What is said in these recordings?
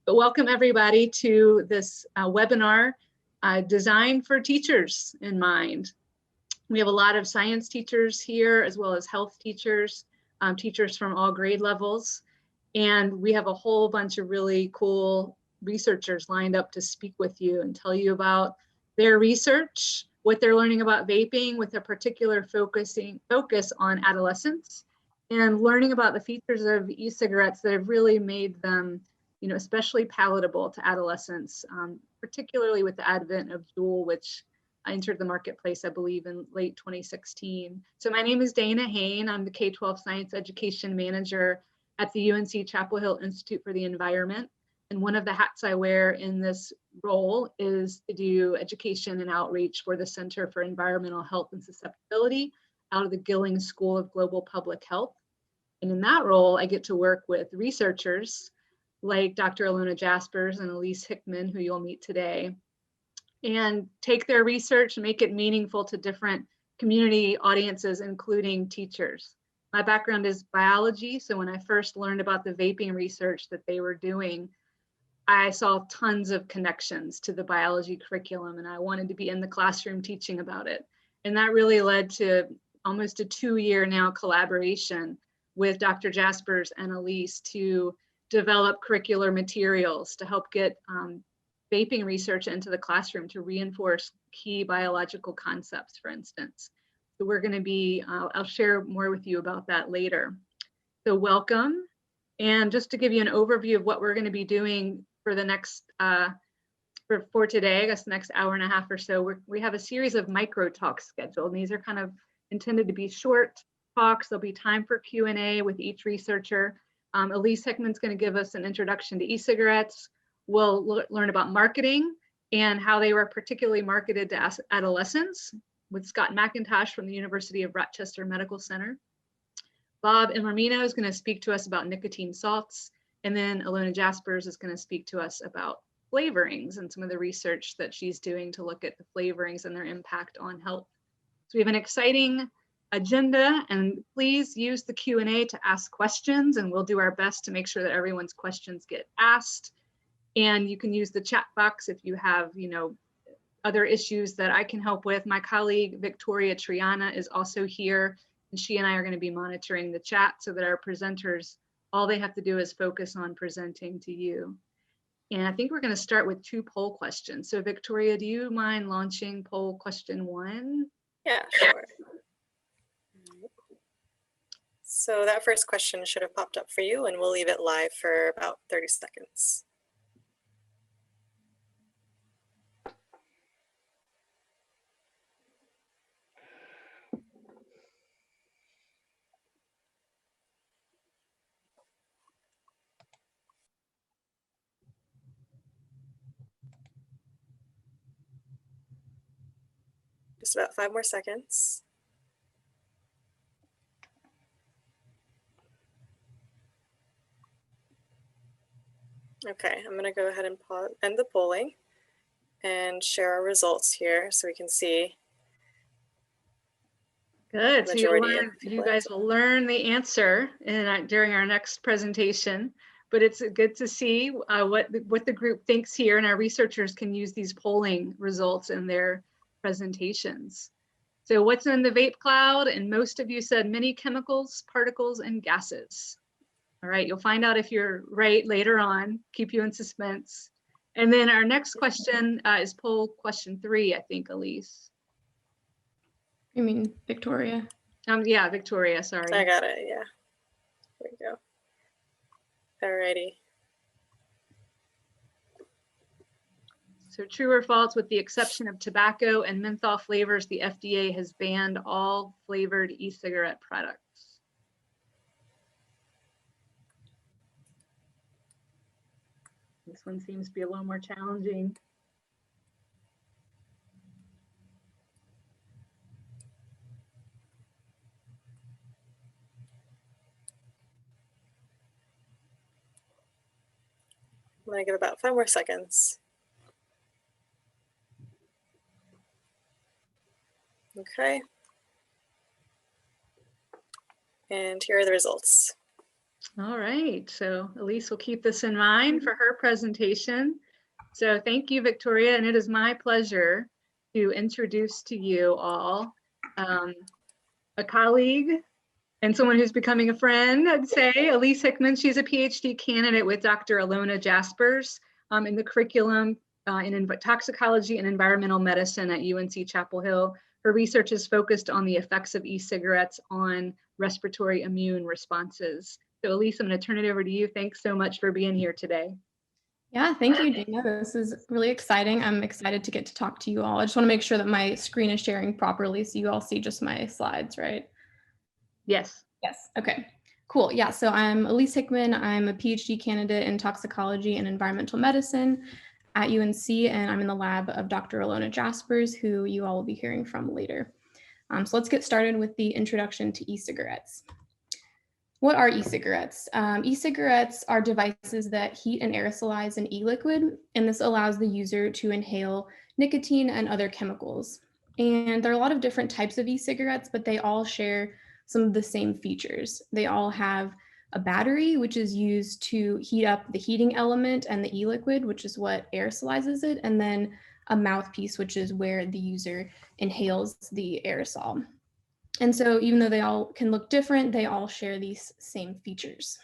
But welcome everybody to this webinar designed for teachers in mind. We have a lot of science teachers here, as well as health teachers, teachers from all grade levels. And we have a whole bunch of really cool researchers lined up to speak with you and tell you about their research, what they're learning about vaping with a particular focus on adolescents, and learning about the features of e-cigarettes that have really made them, especially palatable to adolescents, particularly with the advent of Juul, which entered the marketplace, I believe, in late 2016. So my name is Dana Hain. I'm the K-12 Science Education Manager at the UNC Chapel Hill Institute for the Environment. And one of the hats I wear in this role is to do education and outreach for the Center for Environmental Health and Susceptibility out of the Gilling School of Global Public Health. And in that role, I get to work with researchers like Dr. Elona Jaspers and Elise Hickman, who you'll meet today, and take their research and make it meaningful to different community audiences, including teachers. My background is biology, so when I first learned about the vaping research that they were doing, I saw tons of connections to the biology curriculum, and I wanted to be in the classroom teaching about it. And that really led to almost a 2-year now collaboration with Dr. Jaspers and Elise to develop curricular materials to help get vaping research into the classroom to reinforce key biological concepts, for instance. So we're going to be, I'll share more with you about that later. So welcome. And just to give you an overview of what we're going to be doing for the next, for today, I guess the next hour and a half or so, we have a series of micro talks scheduled. And these are kind of intended to be short talks. There'll be time for Q&A with each researcher. Elise Hickman's going to give us an introduction to e-cigarettes. We'll learn about marketing and how they were particularly marketed to adolescents with Scott Mcintosh from the University of Rochester Medical Center. Bob Immormino is going to speak to us about nicotine salts. And then Elona Jaspers is going to speak to us about flavorings and some of the research that she's doing to look at the flavorings and their impact on health. So we have an exciting agenda, and please use the Q&A to ask questions, and we'll do our best to make sure that everyone's questions get asked. And you can use the chat box if you have, other issues that I can help with. My colleague, Victoria Triana, is also here, and she and I are going to be monitoring the chat so that our presenters, all they have to do is focus on presenting to you. And I think we're going to start with 2 poll questions. So Victoria, do you mind launching poll question 1? Yeah, sure. So that first question should have popped up for you, and we'll leave it live for about 30 seconds. Just about 5 more seconds. Okay, I'm going to go ahead and end the polling and share our results here so we can see. Good. So you guys will learn the answer during our next presentation. But it's good to see what the group thinks here, and our researchers can use these polling results in their presentations. So what's in the vape cloud? And most of you said many chemicals, particles, and gases. All right, you'll find out if you're right later on, keep you in suspense. And then our next question is poll question 3, I think, Elise. You mean Victoria? Yeah, Victoria, sorry. I got it, yeah. There we go. Alrighty. So true or false, with the exception of tobacco and menthol flavors, the FDA has banned all flavored e-cigarette products. This one seems to be a little more challenging. I'm going to give about 5 more seconds. Okay. And here are the results. All right, so Elise will keep this in mind for her presentation. So thank you, Victoria, and it is my pleasure to introduce to you all a colleague and someone who's becoming a friend, I'd say, Elise Hickman. She's a PhD candidate with Dr. Elona Jaspers in the curriculum in toxicology and environmental medicine at UNC Chapel Hill. Her research is focused on the effects of e-cigarettes on respiratory immune responses. So Elise, I'm going to turn it over to you. Thanks so much for being here today. Yeah, thank you, Dana. This is really exciting. I'm excited to get to talk to you all. I just want to make sure that my screen is sharing properly so you all see just my slides, right? Yes. Yes. Okay, cool. Yeah, so I'm Elise Hickman. I'm a PhD candidate in toxicology and environmental medicine at UNC, and I'm in the lab of Dr. Elona Jaspers, who you all will be hearing from later. So let's get started with the introduction to e-cigarettes. What are e-cigarettes? E-cigarettes are devices that heat and aerosolize an e-liquid, and this allows the user to inhale nicotine and other chemicals. And there are a lot of different types of e-cigarettes, but they all share some of the same features. They all have a battery, which is used to heat up the heating element and the e-liquid, which is what aerosolizes it, and then a mouthpiece, which is where the user inhales the aerosol. And so even though they all can look different, they all share these same features.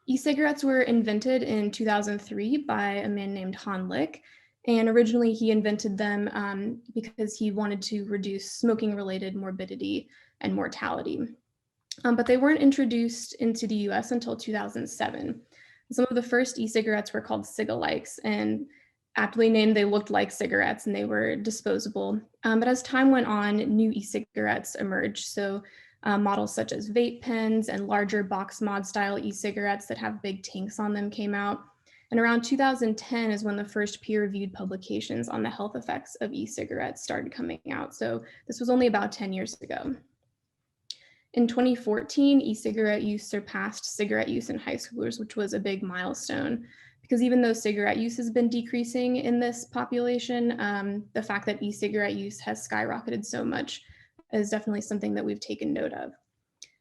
E-cigarettes were invented in 2003 by a man named Han Lick. And originally he invented them because he wanted to reduce smoking-related morbidity and mortality. But they weren't introduced into the US until 2007. Some of the first e-cigarettes were called cigalikes, and aptly named, they looked like cigarettes and they were disposable. But as time went on, new e-cigarettes emerged. So models such as vape pens and larger box mod style e-cigarettes that have big tanks on them came out. And around 2010 is when the first peer-reviewed publications on the health effects of e-cigarettes started coming out. So this was only about 10 years ago. In 2014, e-cigarette use surpassed cigarette use in high schoolers, which was a big milestone. Because even though cigarette use has been decreasing in this population, the fact that e-cigarette use has skyrocketed so much is definitely something that we've taken note of.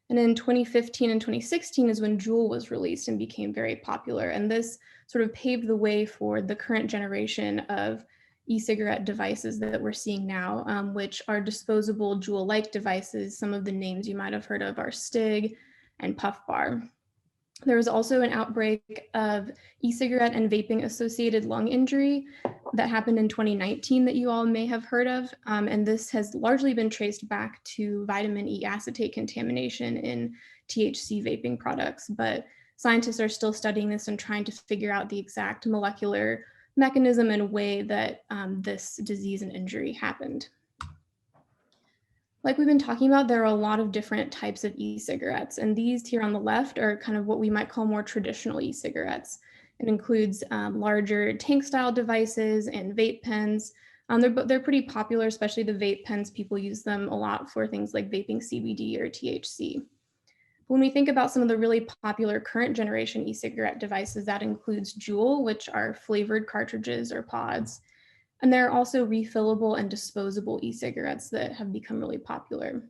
And in 2015 and 2016 is when Juul was released and became very popular. And this sort of paved the way for the current generation of e-cigarette devices that we're seeing now, which are disposable Juul-like devices. Some of the names you might have heard of are Stig and Puff Bar. There was also an outbreak of e-cigarette and vaping associated lung injury that happened in 2019 that you all may have heard of. And this has largely been traced back to vitamin E acetate contamination in THC vaping products. But scientists are still studying this and trying to figure out the exact molecular mechanism and way that this disease and injury happened. Like we've been talking about, there are a lot of different types of e-cigarettes, and these here on the left are kind of what we might call more traditional e-cigarettes. It includes larger tank-style devices and vape pens. They're pretty popular, especially the vape pens. People use them a lot for things like vaping CBD or THC. When we think about some of the really popular current generation e-cigarette devices, that includes Juul, which are flavored cartridges or pods. And there are also refillable and disposable e-cigarettes that have become really popular.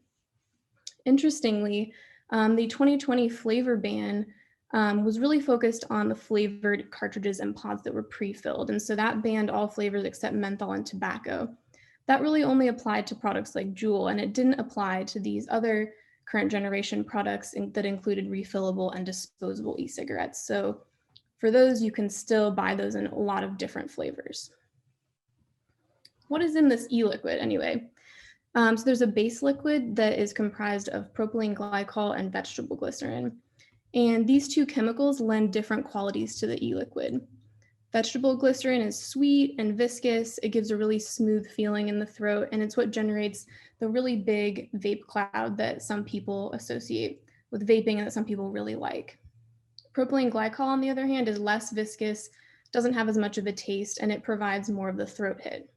Interestingly, the 2020 flavor ban was really focused on the flavored cartridges and pods that were pre-filled. And so that banned all flavors except menthol and tobacco. That really only applied to products like Juul, and it didn't apply to these other current generation products that included refillable and disposable e-cigarettes. So for those, you can still buy those in a lot of different flavors. What is in this e-liquid anyway? So there's a base liquid that is comprised of propylene glycol and vegetable glycerin. And these two chemicals lend different qualities to the e-liquid. Vegetable glycerin is sweet and viscous. It gives a really smooth feeling in the throat, and it's what generates the really big vape cloud that some people associate with vaping and that some people really like. Propylene glycol, on the other hand, is less viscous, doesn't have as much of a taste, and it provides more of the throat hit.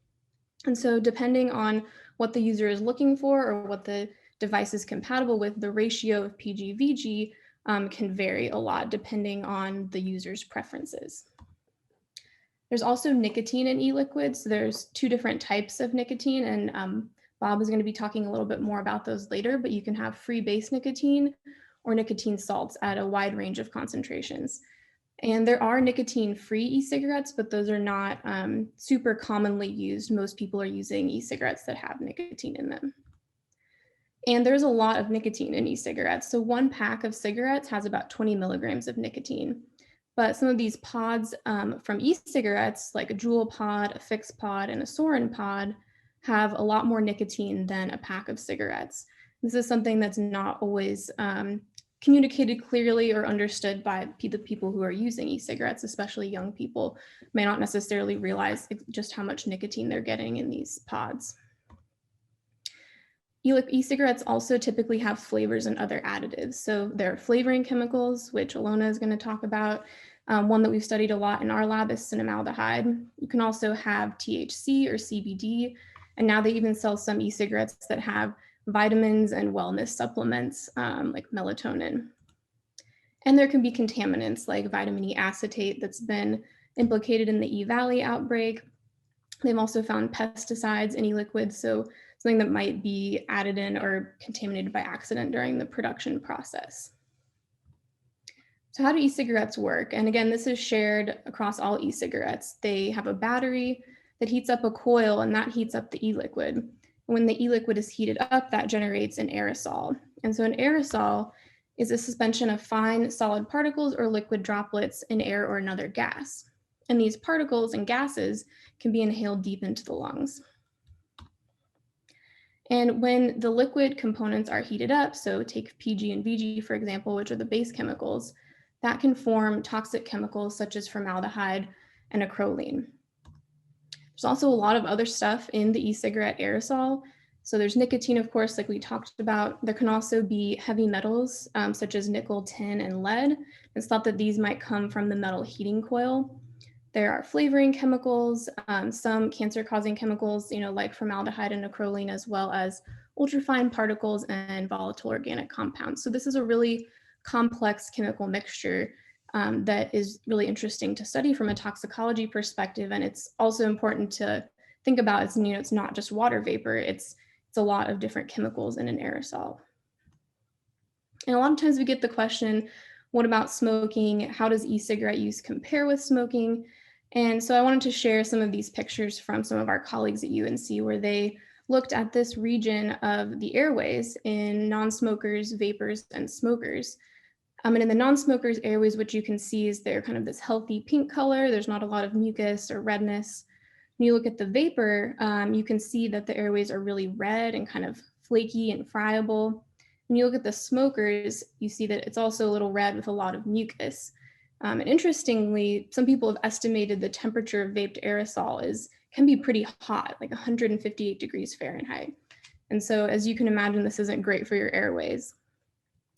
And so depending on what the user is looking for or what the device is compatible with, the ratio of PG-VG can vary a lot depending on the user's preferences. There's also nicotine in e-liquids. So there's two different types of nicotine, and Bob is going to be talking a little bit more about those later, but you can have free base nicotine or nicotine salts at a wide range of concentrations. And there are nicotine-free e-cigarettes, but those are not super commonly used. Most people are using e-cigarettes that have nicotine in them. And there's a lot of nicotine in e-cigarettes. So one pack of cigarettes has about 20 milligrams of nicotine. But some of these pods from e-cigarettes, like a Juul pod, a Fix pod, and a Sorin pod, have a lot more nicotine than a pack of cigarettes. This is something that's not always communicated clearly or understood by the people who are using e-cigarettes, especially young people, may not necessarily realize just how much nicotine they're getting in these pods. E-cigarettes also typically have flavors and other additives. So there are flavoring chemicals, which Elona is going to talk about. One that we've studied a lot in our lab is cinnamaldehyde. You can also have THC or CBD, and now they even sell some e-cigarettes that have vitamins and wellness supplements like melatonin. And there can be contaminants like vitamin E acetate that's been implicated in the E-Valley outbreak. They've also found pesticides in e-liquids, so something that might be added in or contaminated by accident during the production process. So how do e-cigarettes work? And again, this is shared across all e-cigarettes. They have a battery that heats up a coil, and that heats up the e-liquid. When the e-liquid is heated up, that generates an aerosol. And so an aerosol is a suspension of fine solid particles or liquid droplets in air or another gas. And these particles and gases can be inhaled deep into the lungs. And when the liquid components are heated up, so take PG and VG, for example, which are the base chemicals, that can form toxic chemicals such as formaldehyde and acrolein. There's also a lot of other stuff in the e-cigarette aerosol. So there's nicotine, of course, like we talked about. There can also be heavy metals such as nickel, tin, and lead. It's thought that these might come from the metal heating coil. There are flavoring chemicals, some cancer-causing chemicals, like formaldehyde and acrolein, as well as ultrafine particles and volatile organic compounds. So this is a really complex chemical mixture that is really interesting to study from a toxicology perspective. And it's also important to think about as, it's not just water vapor, it's a lot of different chemicals in an aerosol. And a lot of times we get the question, what about smoking? How does e-cigarette use compare with smoking? And so I wanted to share some of these pictures from some of our colleagues at UNC, where they looked at this region of the airways in non-smokers, vapors, and smokers. And in the non-smokers airways, what you can see is they're kind of this healthy pink color. There's not a lot of mucus or redness. When you look at the vapor, you can see that the airways are really red and kind of flaky and friable. When you look at the smokers, you see that it's also a little red with a lot of mucus. And interestingly, some people have estimated the temperature of vaped aerosol can be pretty hot, like 158 degrees Fahrenheit. And so as you can imagine, this isn't great for your airways.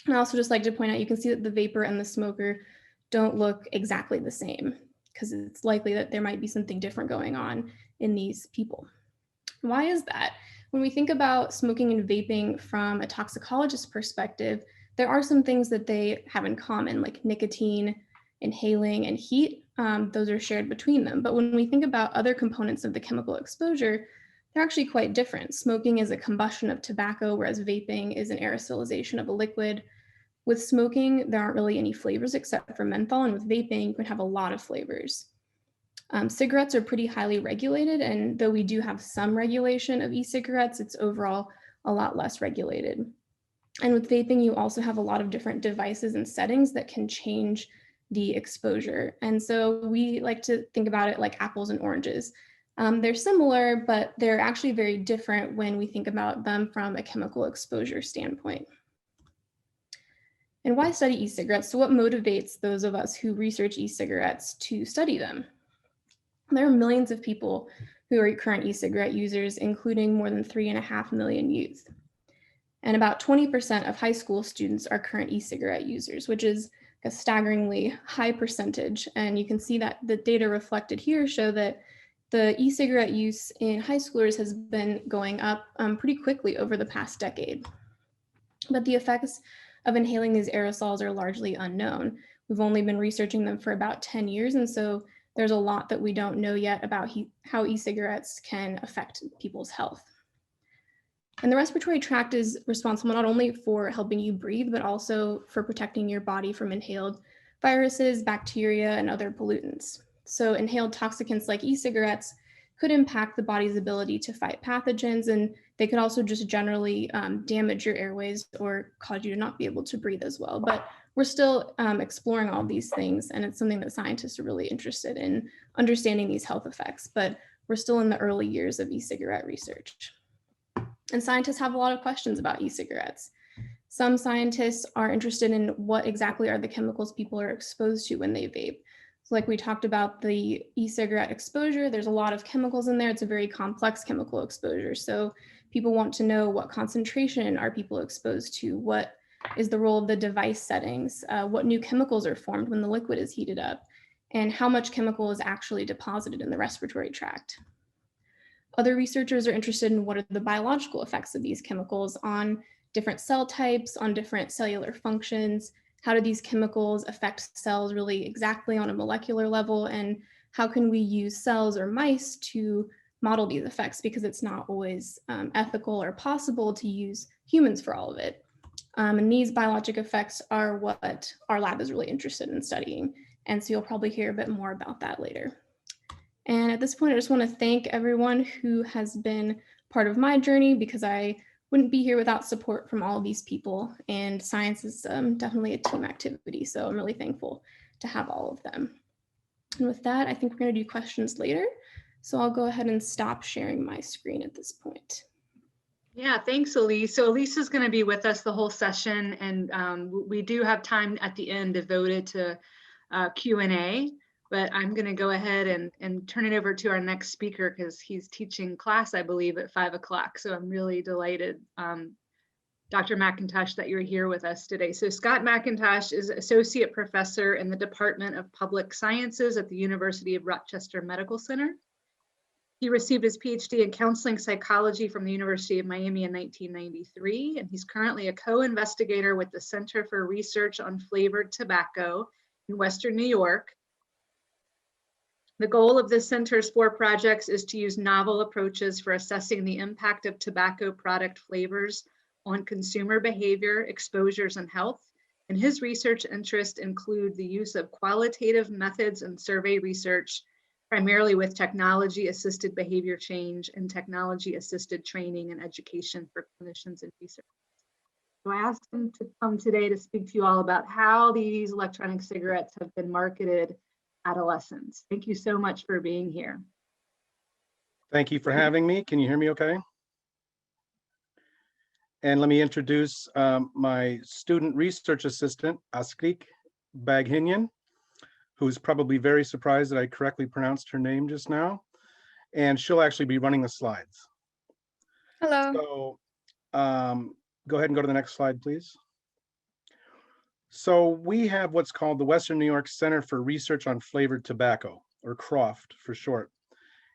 And I also just like to point out, you can see that the vapor and the smoker don't look exactly the same, because it's likely that there might be something different going on in these people. Why is that? When we think about smoking and vaping from a toxicologist perspective, there are some things that they have in common, like nicotine, inhaling, and heat. Those are shared between them. But when we think about other components of the chemical exposure, they're actually quite different. Smoking is a combustion of tobacco, whereas vaping is an aerosolization of a liquid. With smoking, there aren't really any flavors except for menthol, and with vaping, you can have a lot of flavors. Cigarettes are pretty highly regulated, and though we do have some regulation of e-cigarettes, it's overall a lot less regulated. And with vaping, you also have a lot of different devices and settings that can change the exposure. And so we like to think about it like apples and oranges. They're similar, but they're actually very different when we think about them from a chemical exposure standpoint. And why study e-cigarettes? So what motivates those of us who research e-cigarettes to study them? There are millions of people who are current e-cigarette users, including more than 3.5 million youth. And about 20% of high school students are current e-cigarette users, which is a staggeringly high percentage. And you can see that the data reflected here show that the e-cigarette use in high schoolers has been going up pretty quickly over the past decade. But the effects of inhaling these aerosols are largely unknown. We've only been researching them for about 10 years, and so there's a lot that we don't know yet about how e-cigarettes can affect people's health. And the respiratory tract is responsible not only for helping you breathe, but also for protecting your body from inhaled viruses, bacteria, and other pollutants. So inhaled toxicants like e-cigarettes could impact the body's ability to fight pathogens, and they could also just generally damage your airways or cause you to not be able to breathe as well. But we're still exploring all these things, and it's something that scientists are really interested in understanding these health effects, but we're still in the early years of e-cigarette research. And scientists have a lot of questions about e-cigarettes. Some scientists are interested in what exactly are the chemicals people are exposed to when they vape. So like we talked about the e-cigarette exposure, there's a lot of chemicals in there. It's a very complex chemical exposure. So people want to know what concentration are people exposed to, what is the role of the device settings, what new chemicals are formed when the liquid is heated up, and how much chemical is actually deposited in the respiratory tract. Other researchers are interested in what are the biological effects of these chemicals on different cell types, on different cellular functions. How do these chemicals affect cells really exactly on a molecular level? And how can we use cells or mice to model these effects? Because it's not always ethical or possible to use humans for all of it. And these biologic effects are what our lab is really interested in studying. And so you'll probably hear a bit more about that later. And at this point, I just want to thank everyone who has been part of my journey, because I wouldn't be here without support from all of these people. And science is definitely a team activity. So I'm really thankful to have all of them. And with that, I think we're going to do questions later. So I'll go ahead and stop sharing my screen at this point. Yeah, thanks, Elise. So Elise is going to be with us the whole session, and we do have time at the end devoted to Q&A. But I'm going to go ahead and turn it over to our next speaker, because he's teaching class, I believe, at 5 o'clock. So I'm really delighted, Dr. Mcintosh, that you're here with us today. So Scott Mcintosh is Associate Professor in the Department of Public Sciences at the University of Rochester Medical Center. He received his PhD in counseling psychology from the University of Miami in 1993, and he's currently a co-investigator with the Center for Research on Flavored Tobacco in Western New York. The goal of the center's 4 projects is to use novel approaches for assessing the impact of tobacco product flavors on consumer behavior, exposures, and health. And his research interests include the use of qualitative methods and survey research, primarily with technology-assisted behavior change and technology-assisted training and education for clinicians and researchers. So I asked him to come today to speak to you all about how these electronic cigarettes have been marketed adolescents. Thank you so much for being here. Thank you for having me. Can you hear me okay? And let me introduce my student research assistant, Askrik Baghinyan, who's probably very surprised that I correctly pronounced her name just now. And she'll actually be running the slides. Hello. So go ahead and go to the next slide, please. So we have what's called the Western New York Center for Research on Flavored Tobacco, or CROFT for short.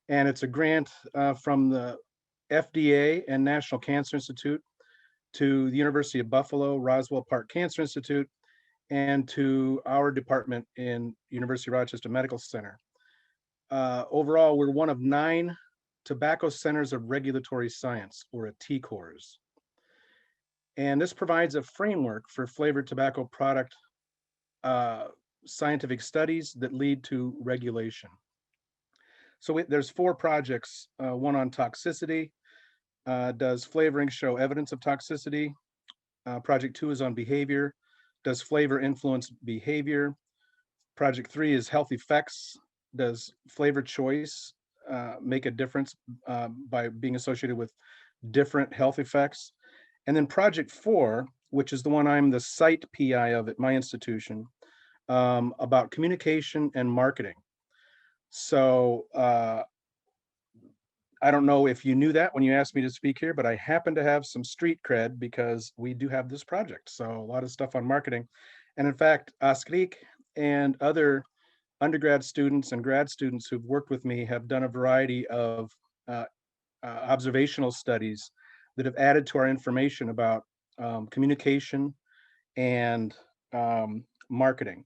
And it's a grant from the FDA and National Cancer Institute to the University of Buffalo, Roswell Park Cancer Institute, and to our department in University of Rochester Medical Center. Overall, we're one of 9 tobacco centers of regulatory science, or a TCORs. And this provides a framework for flavored tobacco product scientific studies that lead to regulation. So there's 4 projects, one on toxicity. Does flavoring show evidence of toxicity? Project 2 is on behavior. Does flavor influence behavior? Project 3 is health effects. Does flavor choice make a difference by being associated with different health effects? And then project 4, which is the one I'm the site PI of at my institution, about communication and marketing. So I don't know if you knew that when you asked me to speak here, but I happen to have some street cred because we do have this project. So a lot of stuff on marketing. And in fact, Askrik and other undergrad students and grad students who've worked with me have done a variety of observational studies that have added to our information about communication and marketing.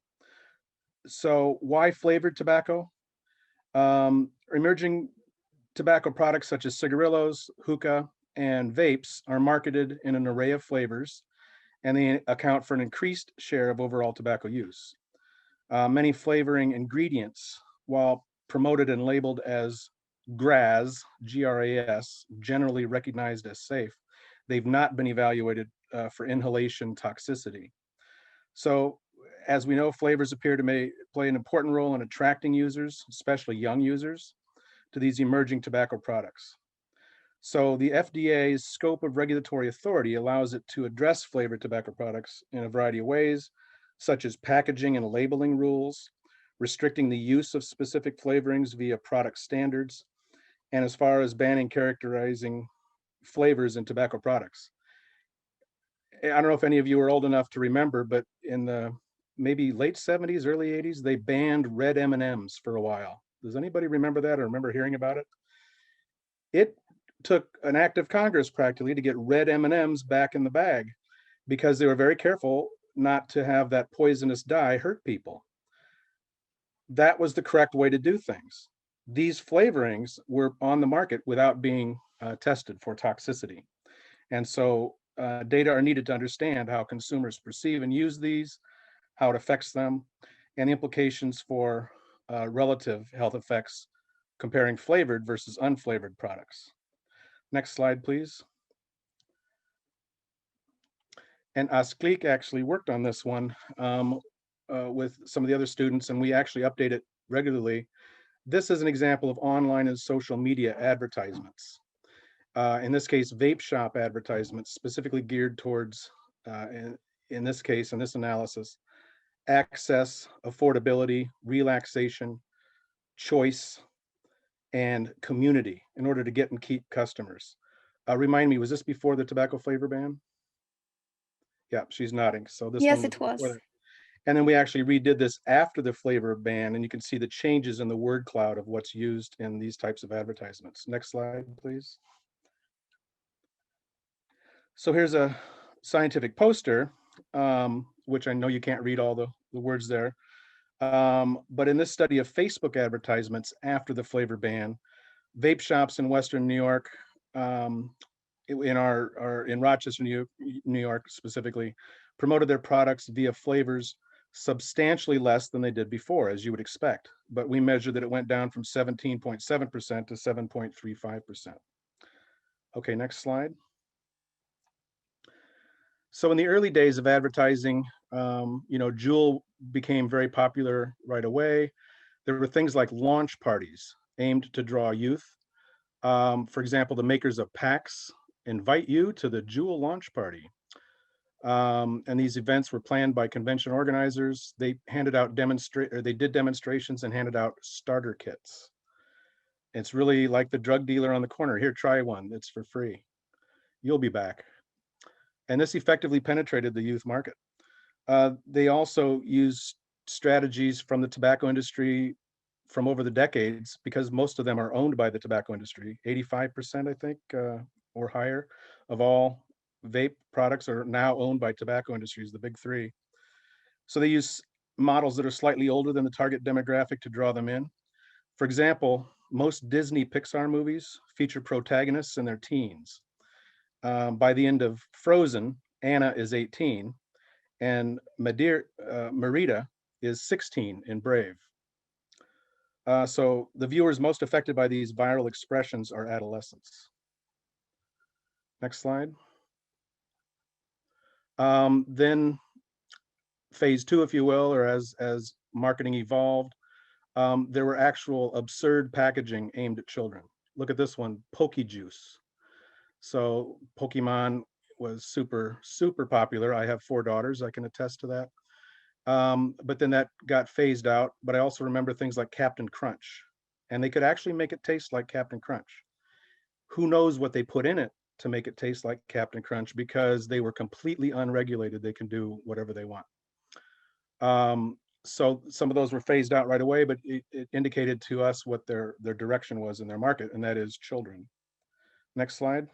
So why flavored tobacco? Emerging tobacco products such as cigarillos, hookah, and vapes are marketed in an array of flavors, and they account for an increased share of overall tobacco use. Many flavoring ingredients, while promoted and labeled as GRAS, G-R-A-S, generally recognized as safe, they've not been evaluated for inhalation toxicity. So as we know, flavors appear to play an important role in attracting users, especially young users, to these emerging tobacco products. So the FDA's scope of regulatory authority allows it to address flavored tobacco products in a variety of ways, such as packaging and labeling rules, restricting the use of specific flavorings via product standards, and as far as banning characterizing flavors in tobacco products. I don't know if any of you are old enough to remember, but in the maybe late 70s, early 80s, they banned red M&Ms for a while. Does anybody remember that or remember hearing about it? It took an act of Congress practically to get red M&Ms back in the bag because they were very careful not to have that poisonous dye hurt people. That was the correct way to do things. These flavorings were on the market without being tested for toxicity. And so data are needed to understand how consumers perceive and use these, how it affects them, and the implications for relative health effects comparing flavored versus unflavored products. Next slide, please. And Asklik actually worked on this one with some of the other students, and we actually update it regularly. This is an example of online and social media advertisements. In this case, vape shop advertisements specifically geared towards, in this case, in this analysis, access, affordability, relaxation, choice, and community in order to get and keep customers. Remind me, was this before the tobacco flavor ban? Yeah, she's nodding. So this Yes, one it was. before that. And then we actually redid this after the flavor ban, and you can see the changes in the word cloud of what's used in these types of advertisements. Next slide, please. So here's a scientific poster, which I know you can't read all the words there. But in this study of Facebook advertisements after the flavor ban, vape shops in Western New York, in Rochester, New York specifically, promoted their products via flavors substantially less than they did before, as you would expect. But we measured that it went down from 17.7% to 7.35%. Okay, next slide. So in the early days of advertising, Juul became very popular right away. There were things like launch parties aimed to draw youth. For example, the makers of PAX invite you to the Juul launch party. And these events were planned by convention organizers. They handed out they did demonstrations and handed out starter kits. It's really like the drug dealer on the corner. Here, try one. It's for free. You'll be back. And this effectively penetrated the youth market. They also used strategies from the tobacco industry from over the decades, because most of them are owned by the tobacco industry. 85%, I think, or higher of all vape products are now owned by tobacco industries, the big three. So they use models that are slightly older than the target demographic to draw them in. For example, most Disney Pixar movies feature protagonists in their teens. By the end of Frozen, Anna is 18, and Merida is 16 in Brave. So the viewers most affected by these viral expressions are adolescents. Next slide. Then phase two, if you will, or as marketing evolved, there were actual absurd packaging aimed at children. Look at this one, Poke Juice. So Pokemon was super, super popular. I have 4 daughters, I can attest to that. But then that got phased out. But I also remember things like Captain Crunch, and they could actually make it taste like Captain Crunch. Who knows what they put in it to make it taste like Captain Crunch, because they were completely unregulated. They can do whatever they want. So some of those were phased out right away, but it indicated to us what their direction was in their market, and that is children. Next slide.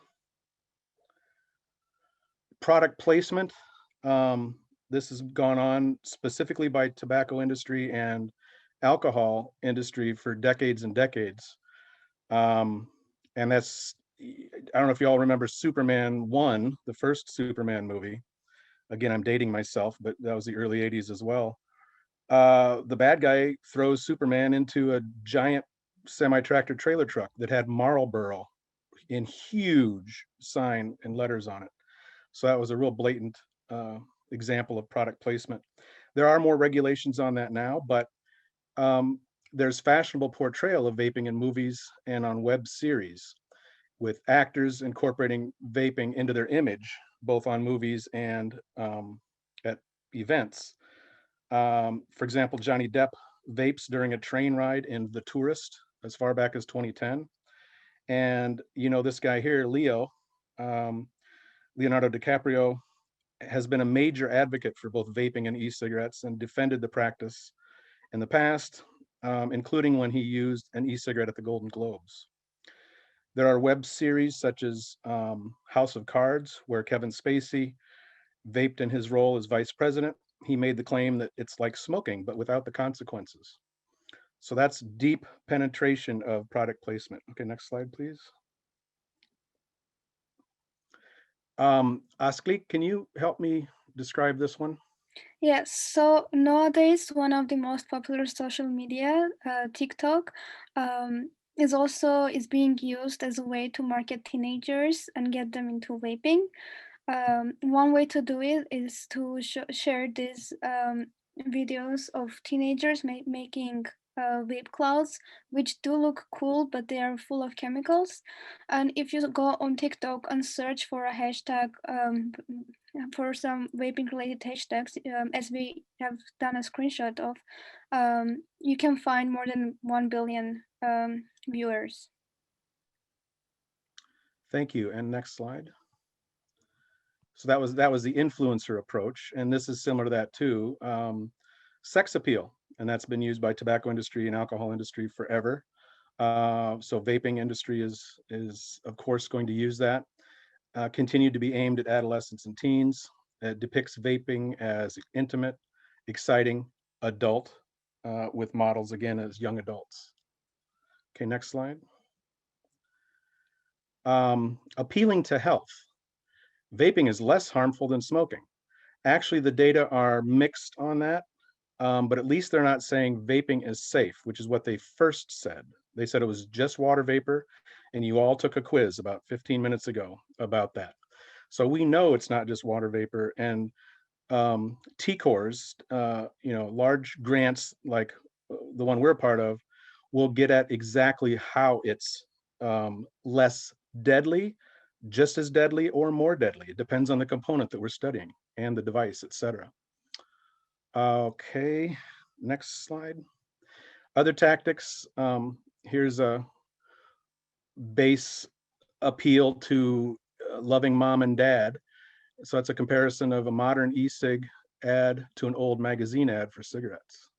Product placement. This has gone on specifically by tobacco industry and alcohol industry for decades and decades. And that's I don't know if you all remember Superman 1, the first Superman movie. Again, I'm dating myself, but that was the early 80s as well. The bad guy throws Superman into a giant semi-tractor trailer truck that had Marlboro in huge sign and letters on it. So that was a real blatant example of product placement. There are more regulations on that now, but there's fashionable portrayal of vaping in movies and on web series, with actors incorporating vaping into their image, both on movies and at events. For example, Johnny Depp vapes during a train ride in The Tourist as far back as 2010. And, you know, this guy here, Leonardo Dicaprio, has been a major advocate for both vaping and e-cigarettes and defended the practice in the past, including when he used an e-cigarette at the Golden Globes. There are web series such as House of Cards, where Kevin Spacey vaped in his role as vice president. He made the claim that it's like smoking, but without the consequences. So that's deep penetration of product placement. Okay, next slide, please. Asklik, can you help me describe this one? Yes, so nowadays one of the most popular social media, TikTok, is being used as a way to market teenagers and get them into vaping. One way to do it is to share these videos of teenagers making vape clouds, which do look cool, but they are full of chemicals. And if you go on TikTok and search for a hashtag, for some vaping related hashtags, as we have done a screenshot of, you can find more than 1 billion viewers. Thank you. And next slide. So that was the influencer approach, and this is similar to that too. Sex appeal, and that's been used by tobacco industry and alcohol industry forever. So vaping industry is of course going to use that. Continued to be aimed at adolescents and teens. It depicts vaping as intimate, exciting, adult, with models again as young adults. Okay, next slide. Appealing to health. Vaping is less harmful than smoking. Actually, the data are mixed on that, but at least they're not saying vaping is safe, which is what they first said. They said it was just water vapor, and you all took a quiz about 15 minutes ago about that. So we know it's not just water vapor, and TCORs, large grants like the one we're part of, will get at exactly how it's less deadly, just as deadly, or more deadly. It depends on the component that we're studying and the device, etc. Okay, next slide. Other tactics. Here's a base appeal to loving mom and dad. So it's a comparison of a modern e-cig ad to an old magazine ad for cigarettes.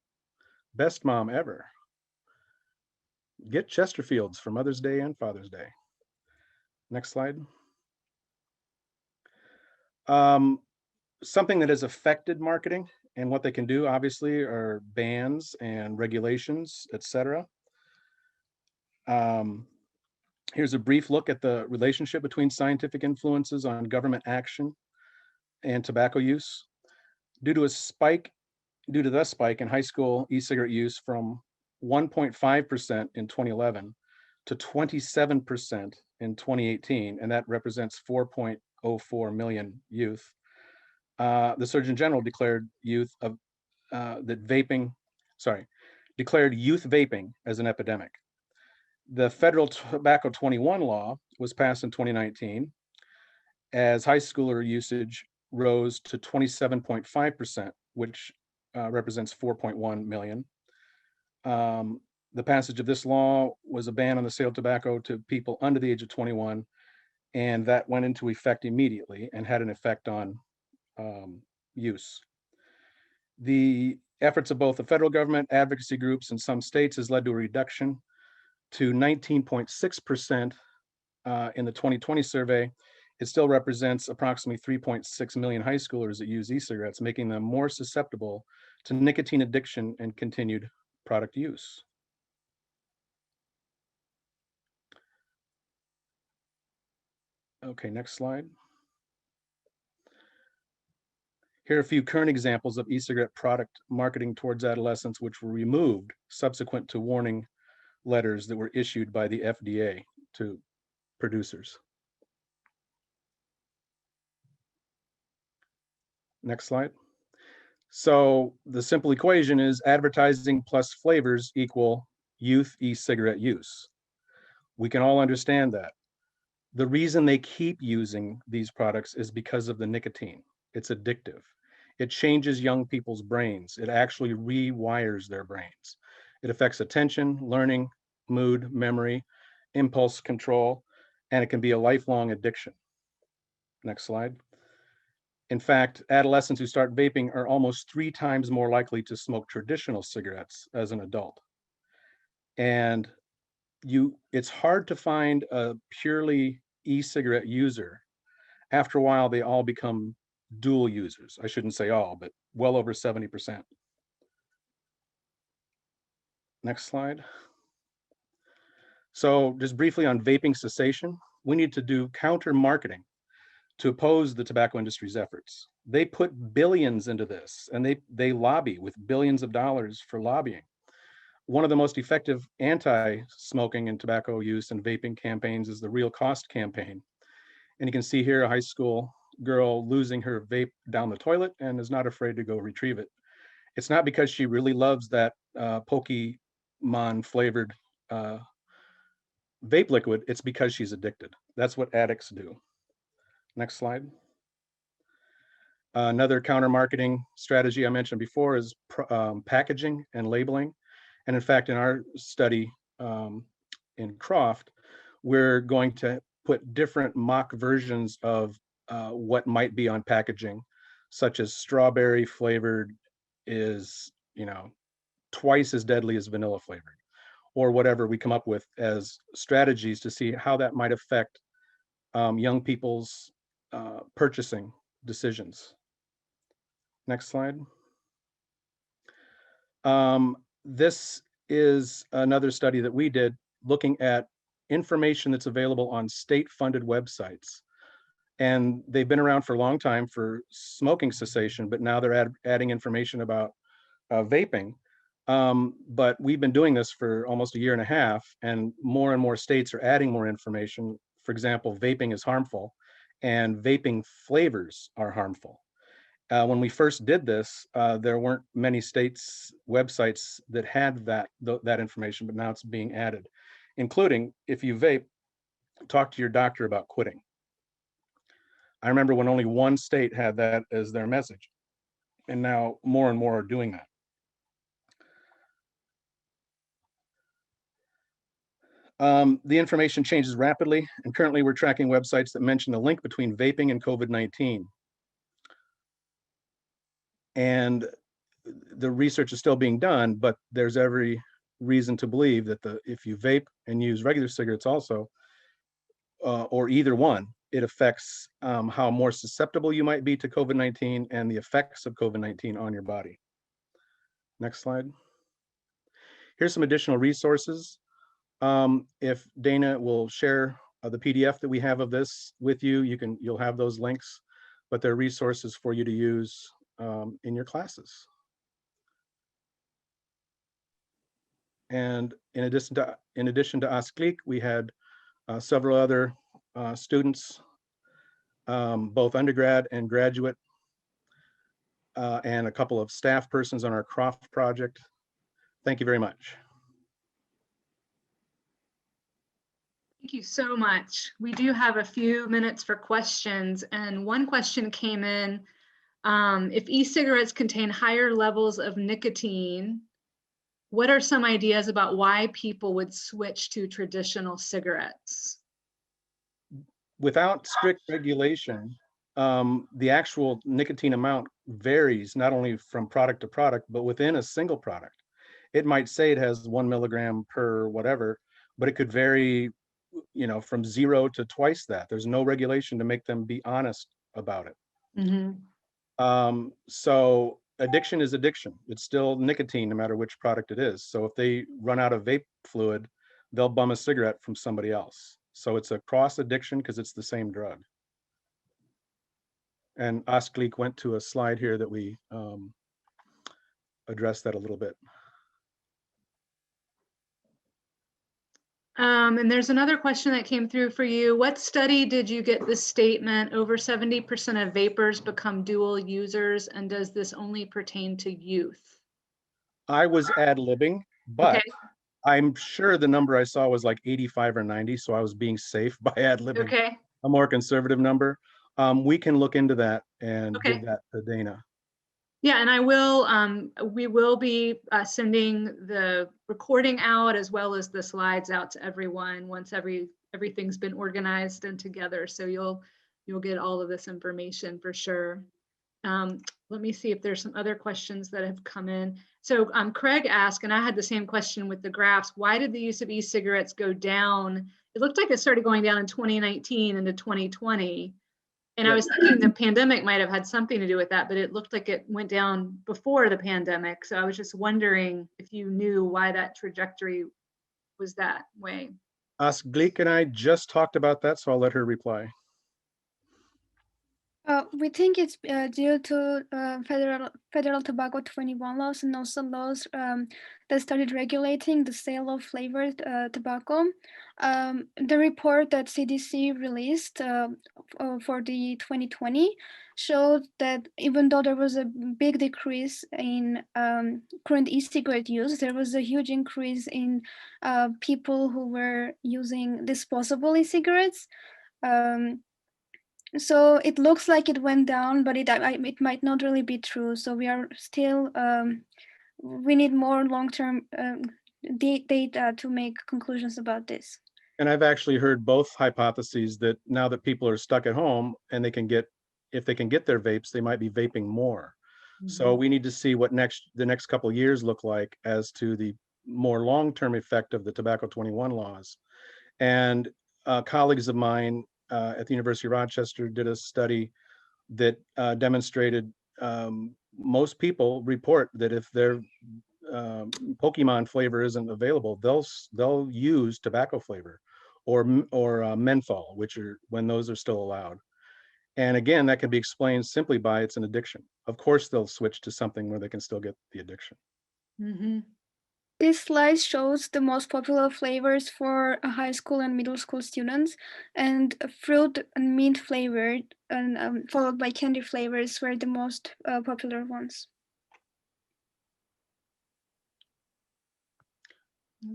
Best mom ever. Get Chesterfields for Mother's Day and Father's Day. Next slide. Something that has affected marketing and what they can do, obviously, are bans and regulations, etc. Here's a brief look at the relationship between scientific influences on government action and tobacco use. Due to the spike in high school e-cigarette use from 1.5% in 2011 to 27% in 2018, and that represents 4.04 million youth. The Surgeon General declared youth vaping as an epidemic. The Federal Tobacco 21 law was passed in 2019 as high schooler usage rose to 27.5%, which represents 4.1 million. The passage of this law was a ban on the sale of tobacco to people under the age of 21, and that went into effect immediately and had an effect on use. The efforts of both the federal government, advocacy groups, and some states has led to a reduction to 19.6% in the 2020 survey. It still represents approximately 3.6 million high schoolers that use e-cigarettes, making them more susceptible to nicotine addiction and continued product use. Okay, next slide. Here are a few current examples of e-cigarette product marketing towards adolescents, which were removed subsequent to warning letters that were issued by the FDA to producers. Next slide. So the simple equation is advertising plus flavors equal youth e-cigarette use. We can all understand that. The reason they keep using these products is because of the nicotine. It's addictive. It changes young people's brains. It actually rewires their brains. It affects attention, learning, mood, memory, impulse control, and it can be a lifelong addiction. Next slide. In fact, adolescents who start vaping are almost 3 times more likely to smoke traditional cigarettes as an adult. And it's hard to find a purely e-cigarette user. After a while, they all become dual users. I shouldn't say all, but well over 70%. Next slide. So just briefly on vaping cessation, we need to do counter marketing to oppose the tobacco industry's efforts. They put billions into this, and they lobby with billions of dollars for lobbying. One of the most effective anti-smoking and tobacco use and vaping campaigns is the Real Cost campaign. And you can see here a high school girl losing her vape down the toilet and is not afraid to go retrieve it. It's not because she really loves that Pokemon flavored vape liquid, it's because she's addicted. That's what addicts do. Next slide. Another counter marketing strategy I mentioned before is packaging and labeling. And in fact, in our study in Croft, we're going to put different mock versions of what might be on packaging, such as strawberry flavored is, twice as deadly as vanilla flavored, or whatever we come up with as strategies to see how that might affect young people's purchasing decisions. Next slide. This is another study that we did looking at information that's available on state-funded websites. And they've been around for a long time for smoking cessation, but now they're adding information about vaping. But we've been doing this for almost a year and a half, and more states are adding more information. For example, vaping is harmful, and vaping flavors are harmful. When we first did this, there weren't many states' websites that had that information, but now it's being added, including if you vape, talk to your doctor about quitting. I remember when only one state had that as their message, and now more and more are doing that. The information changes rapidly, and currently we're tracking websites that mention the link between vaping and COVID-19. And the research is still being done, but there's every reason to believe that if you vape and use regular cigarettes also, or either one, it affects how more susceptible you might be to COVID-19 and the effects of COVID-19 on your body. Next slide. Here's some additional resources. If Dana will share the PDF that we have of this with you, you'll have those links, but they're resources for you to use in your classes. And in addition to Asklik, we had several other students, both undergrad and graduate, and a couple of staff persons on our Croft project. Thank you very much. Thank you so much. We do have a few minutes for questions, and one question came in. If e-cigarettes contain higher levels of nicotine, what are some ideas about why people would switch to traditional cigarettes? Without strict regulation, the actual nicotine amount varies not only from product to product, but within a single product. It might say it has 1 milligram per whatever, but it could vary, from 0 to twice that. There's no regulation to make them be honest about it. Mm-hmm. So addiction is addiction. It's still nicotine, no matter which product it is. So if they run out of vape fluid, they'll bum a cigarette from somebody else. So it's a cross addiction because it's the same drug. And Osklik went to a slide here that we addressed that a little bit. And there's another question that came through for you. What study did you get this statement, over 70% of vapors become dual users, and does this only pertain to youth? I was ad-libbing, but Okay. I'm sure the number I saw was like 85 or 90, so I was being safe by ad-libbing Okay. a more conservative number. We can look into that and Okay. give that to Dana. Yeah, and I will, we will be sending the recording out as well as the slides out to everyone once everything's been organized and together. So you'll get all of this information for sure. Let me see if there's some other questions that have come in. So Craig asked, and I had the same question with the graphs, why did the use of e-cigarettes go down? It looked like it started going down in 2019 into 2020. And I was thinking the pandemic might have had something to do with that, but it looked like it went down before the pandemic. So I was just wondering if you knew why that trajectory was that way. Osklik and I just talked about that, so I'll let her reply. We think it's due to federal tobacco 21 laws and also laws that started regulating the sale of flavored tobacco. The report that CDC released for the 2020 showed that even though there was a big decrease in current e-cigarette use, there was a huge increase in people who were using disposable e-cigarettes. So it looks like it went down, but it might not really be true. So we are still, we need more long-term data to make conclusions about this. And I've actually heard both hypotheses, that now that people are stuck at home and they can get, if they can get their vapes, they might be vaping more. So we need to see what the next couple of years look like as to the more long-term effect of the tobacco 21 laws. And colleagues of mine at the University of Rochester did a study that demonstrated most people report that if their Pokemon flavor isn't available, they'll use tobacco flavor or menthol, which are when those are still allowed. And again, that can be explained simply by it's an addiction. Of course, they'll switch to something where they can still get the addiction. Mm-hmm. This slide shows the most popular flavors for high school and middle school students, and fruit and mint flavored, and followed by candy flavors were the most popular ones.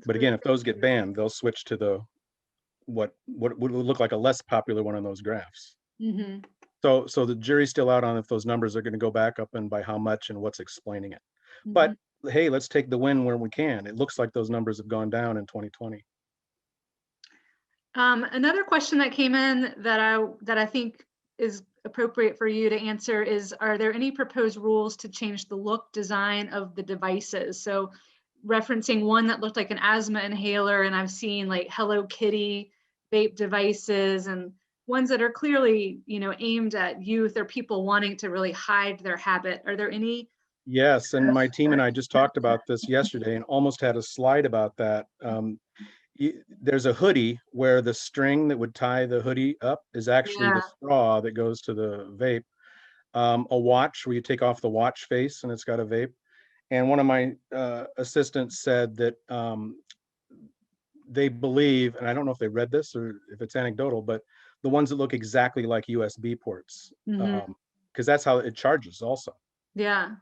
But again, if those get banned, they'll switch to the what would look like a less popular one on those graphs. Mm-hmm. So the jury's still out on if those numbers are going to go back up and by how much and what's explaining it. Mm-hmm. But hey, let's take the win where we can. It looks like those numbers have gone down in 2020. Another question that came in that I think is appropriate for you to answer is, are there any proposed rules to change the look, design of the devices? So referencing one that looked like an asthma inhaler, and I've seen like Hello Kitty vape devices and ones that are clearly, aimed at youth or people wanting to really hide their habit. Are there any? Yes, and my team and I just talked about this yesterday and almost had a slide about that. There's a hoodie where the string that would tie the hoodie up is actually the straw that goes to the vape. A watch where you take off the watch face and it's got a vape. And one of my assistants said that they believe, and I don't know if they read this or if it's anecdotal, but the ones that look exactly like USB ports, because that's how it charges also. Yeah.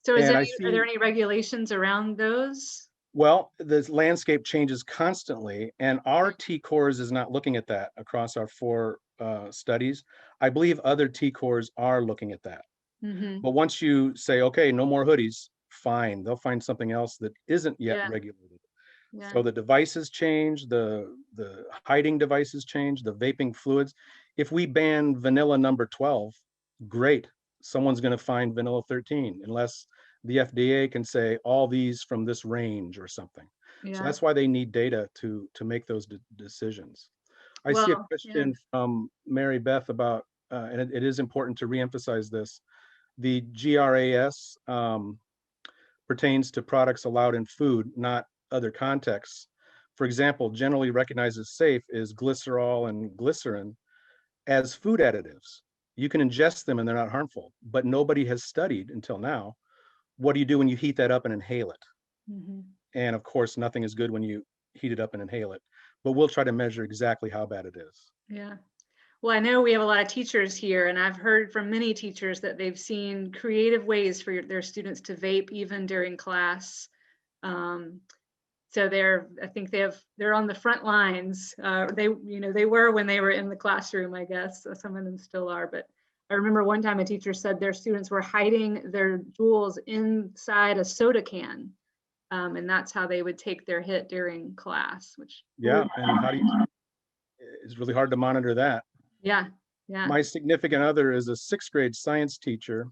So are there any regulations around those? Well, the landscape changes constantly, and our T-Cores is not looking at that across our 4 studies. I believe other T-Cores are looking at that. Mm-hmm. But once you say, okay, no more hoodies, fine, they'll find something else that isn't yet regulated. Yeah. So the devices change, the hiding devices change, the vaping fluids. If we ban vanilla number 12, great. Someone's going to find vanilla 13, unless the FDA can say all these from this range or something. Yeah. So that's why they need data to make those decisions. I see a question from Mary Beth about, and it is important to reemphasize this, the GRAS pertains to products allowed in food, not other contexts. For example, generally recognized as safe is glycerol and glycerin as food additives. You can ingest them and they're not harmful, but nobody has studied until now, what do you do when you heat that up and inhale it? And of course, nothing is good when you heat it up and inhale it, but we'll try to measure exactly how bad it is. Yeah. Well, I know we have a lot of teachers here, and I've heard from many teachers that they've seen creative ways for their students to vape even during class. So I think they're on the front lines. They were when they were in the classroom, I guess. Some of them still are, but I remember one time a teacher said their students were hiding their jewels inside a soda can. And that's how they would take their hit during class, which. Yeah, and it's really hard to monitor that. Yeah, yeah. My significant other is a 6th grade science teacher,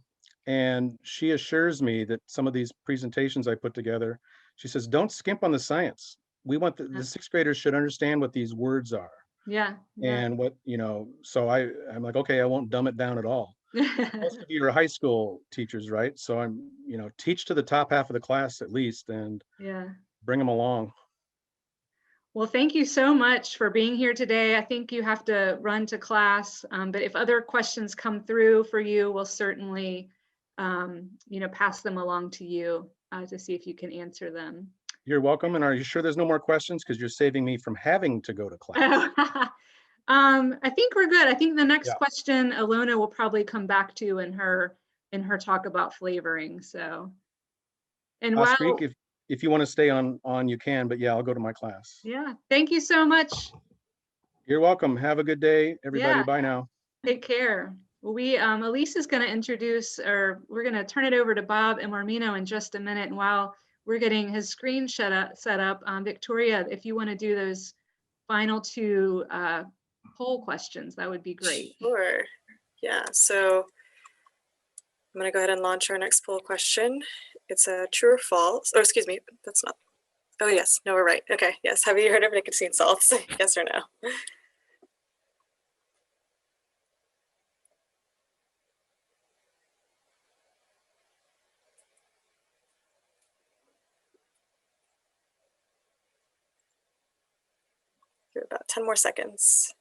and she assures me that some of these presentations I put together, she says, don't skimp on the science. We want the 6th graders should understand what these words are. Yeah. And what, so I'm like, okay, I won't dumb it down at all. Most of you are high school teachers, right? So I'm, teach to the top half of the class at least, and bring them along. Well, thank you so much for being here today. I think you have to run to class, but if other questions come through for you, we'll certainly, pass them along to you to see if you can answer them. You're welcome. And are you sure there's no more questions? Because you're saving me from having to go to class. I think we're good. I think the next question, Elona will probably come back to in her talk about flavoring. So, and while if you want to stay on, you can, but yeah, I'll go to my class. Yeah. Thank you so much. You're welcome. Have a good day, everybody. Yeah. Bye now. Take care. Well, Elise is going to introduce, or we're going to turn it over to Bob Immormino in just a minute. And while we're getting his screen set up, Victoria, if you want to do those final 2 poll questions, that would be great. Sure. Yeah. So I'm going to go ahead and launch our next poll question. It's a true or false. Oh, excuse me. That's not. Oh, yes. No, we're right. Okay. Yes. Have you heard of nicotine salts? Yes or no? Give it about 10 more seconds.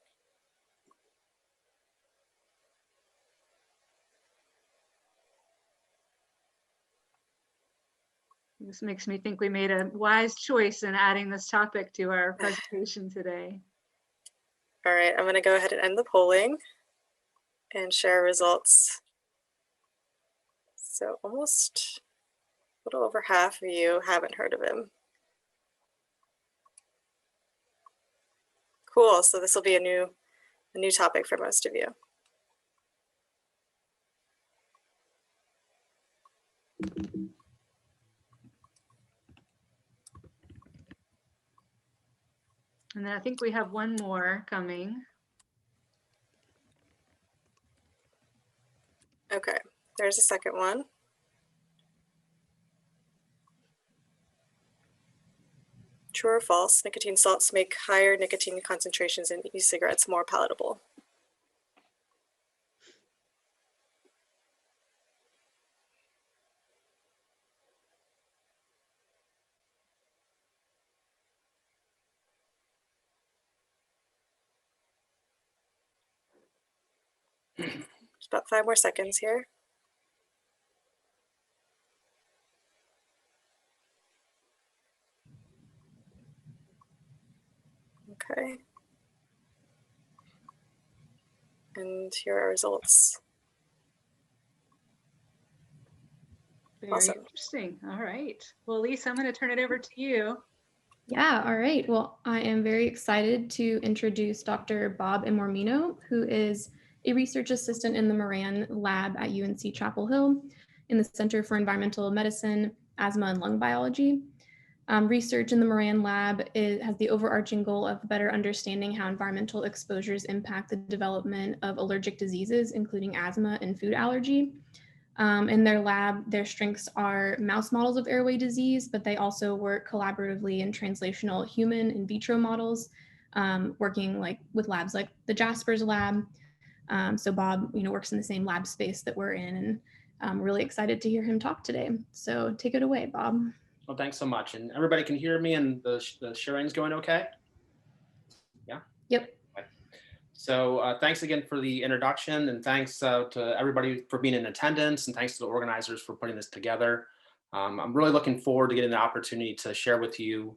This makes me think we made a wise choice in adding this topic to our presentation today. All right, I'm going to go ahead and end the polling and share results. So almost a little over half of you haven't heard of him. Cool, so this will be a new topic for most of you. And then I think we have one more coming. Okay, there's a second one. True or false, nicotine salts make higher nicotine concentrations in e-cigarettes more palatable. Just about 5 more seconds here. Okay. And here are our results. Very Awesome. interesting. All right. Well, Elise, I'm going to turn it over to you. Yeah, all right. Well, I am very excited to introduce Dr. Bob Immormino, who is a research assistant in the Moran lab at UNC Chapel Hill in the Center for Environmental Medicine, Asthma and Lung Biology. Research in the Moran lab has the overarching goal of better understanding how environmental exposures impact the development of allergic diseases, including asthma and food allergy. In their lab, their strengths are mouse models of airway disease, but they also work collaboratively in translational human in vitro models, working with labs like the Jaspers lab. So Bob, works in the same lab space that we're in, and I'm really excited to hear him talk today. So take it away, Bob. Well, thanks so much. And everybody can hear me and the sharing's going okay? Yeah? Yep. Okay. So thanks again for the introduction, and thanks to everybody for being in attendance, and thanks to the organizers for putting this together. I'm really looking forward to getting the opportunity to share with you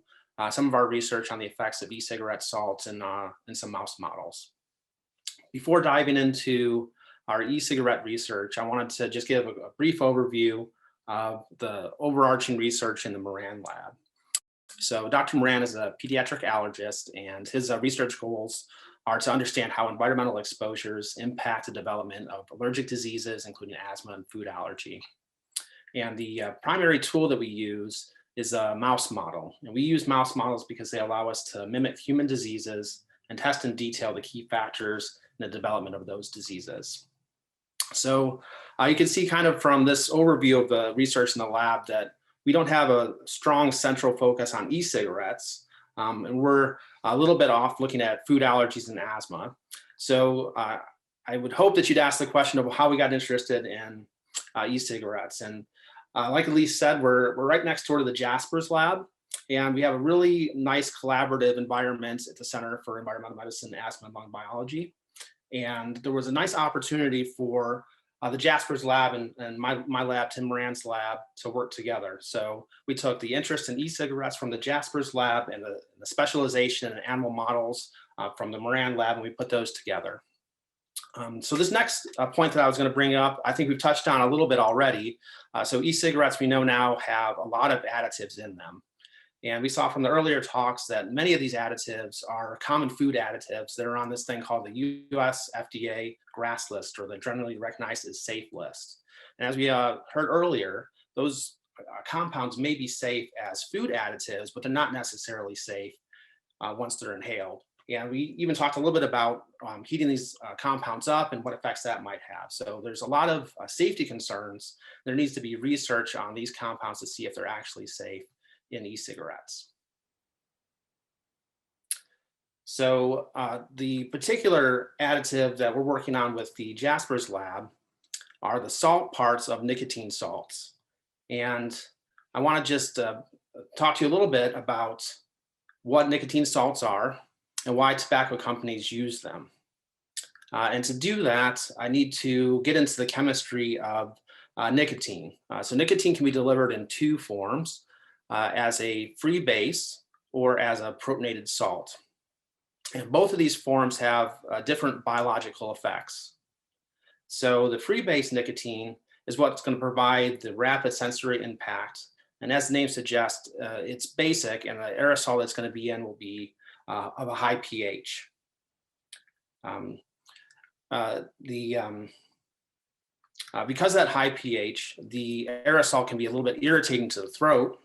some of our research on the effects of e-cigarette salts in some mouse models. Before diving into our e-cigarette research, I wanted to just give a brief overview of the overarching research in the Moran lab. So Dr. Moran is a pediatric allergist, and his research goals are to understand how environmental exposures impact the development of allergic diseases, including asthma and food allergy. And the primary tool that we use is a mouse model. And we use mouse models because they allow us to mimic human diseases and test in detail the key factors in the development of those diseases. So you can see kind of from this overview of the research in the lab that we don't have a strong central focus on e-cigarettes, and we're a little bit off looking at food allergies and asthma. So I would hope that you'd ask the question of how we got interested in e-cigarettes. And like Elise said, we're right next door to the Jaspers lab, and we have a really nice collaborative environment at the Center for Environmental Medicine, Asthma and Lung Biology. And there was a nice opportunity for the Jaspers lab and my lab, Tim Moran's lab, to work together. So we took the interest in e-cigarettes from the Jaspers lab and the specialization in animal models from the Moran lab, and we put those together. So this next point that I was going to bring up, I think we've touched on a little bit already. So e-cigarettes, we know now, have a lot of additives in them. And we saw from the earlier talks that many of these additives are common food additives that are on this thing called the US FDA GRAS list, or the generally recognized as safe list. And as we heard earlier, those compounds may be safe as food additives, but they're not necessarily safe once they're inhaled. And we even talked a little bit about heating these compounds up and what effects that might have. So there's a lot of safety concerns. There needs to be research on these compounds to see if they're actually safe in e-cigarettes. So the particular additive that we're working on with the Jaspers lab are the salt parts of nicotine salts. And I want to just talk to you a little bit about what nicotine salts are and why tobacco companies use them. And to do that, I need to get into the chemistry of nicotine. So nicotine can be delivered in two forms, as a free base or as a protonated salt. And both of these forms have different biological effects. So the free base nicotine is what's going to provide the rapid sensory impact. And as the name suggests, it's basic, and the aerosol that's going to be in will be of a high pH. Because of that high pH, the aerosol can be a little bit irritating to the throat,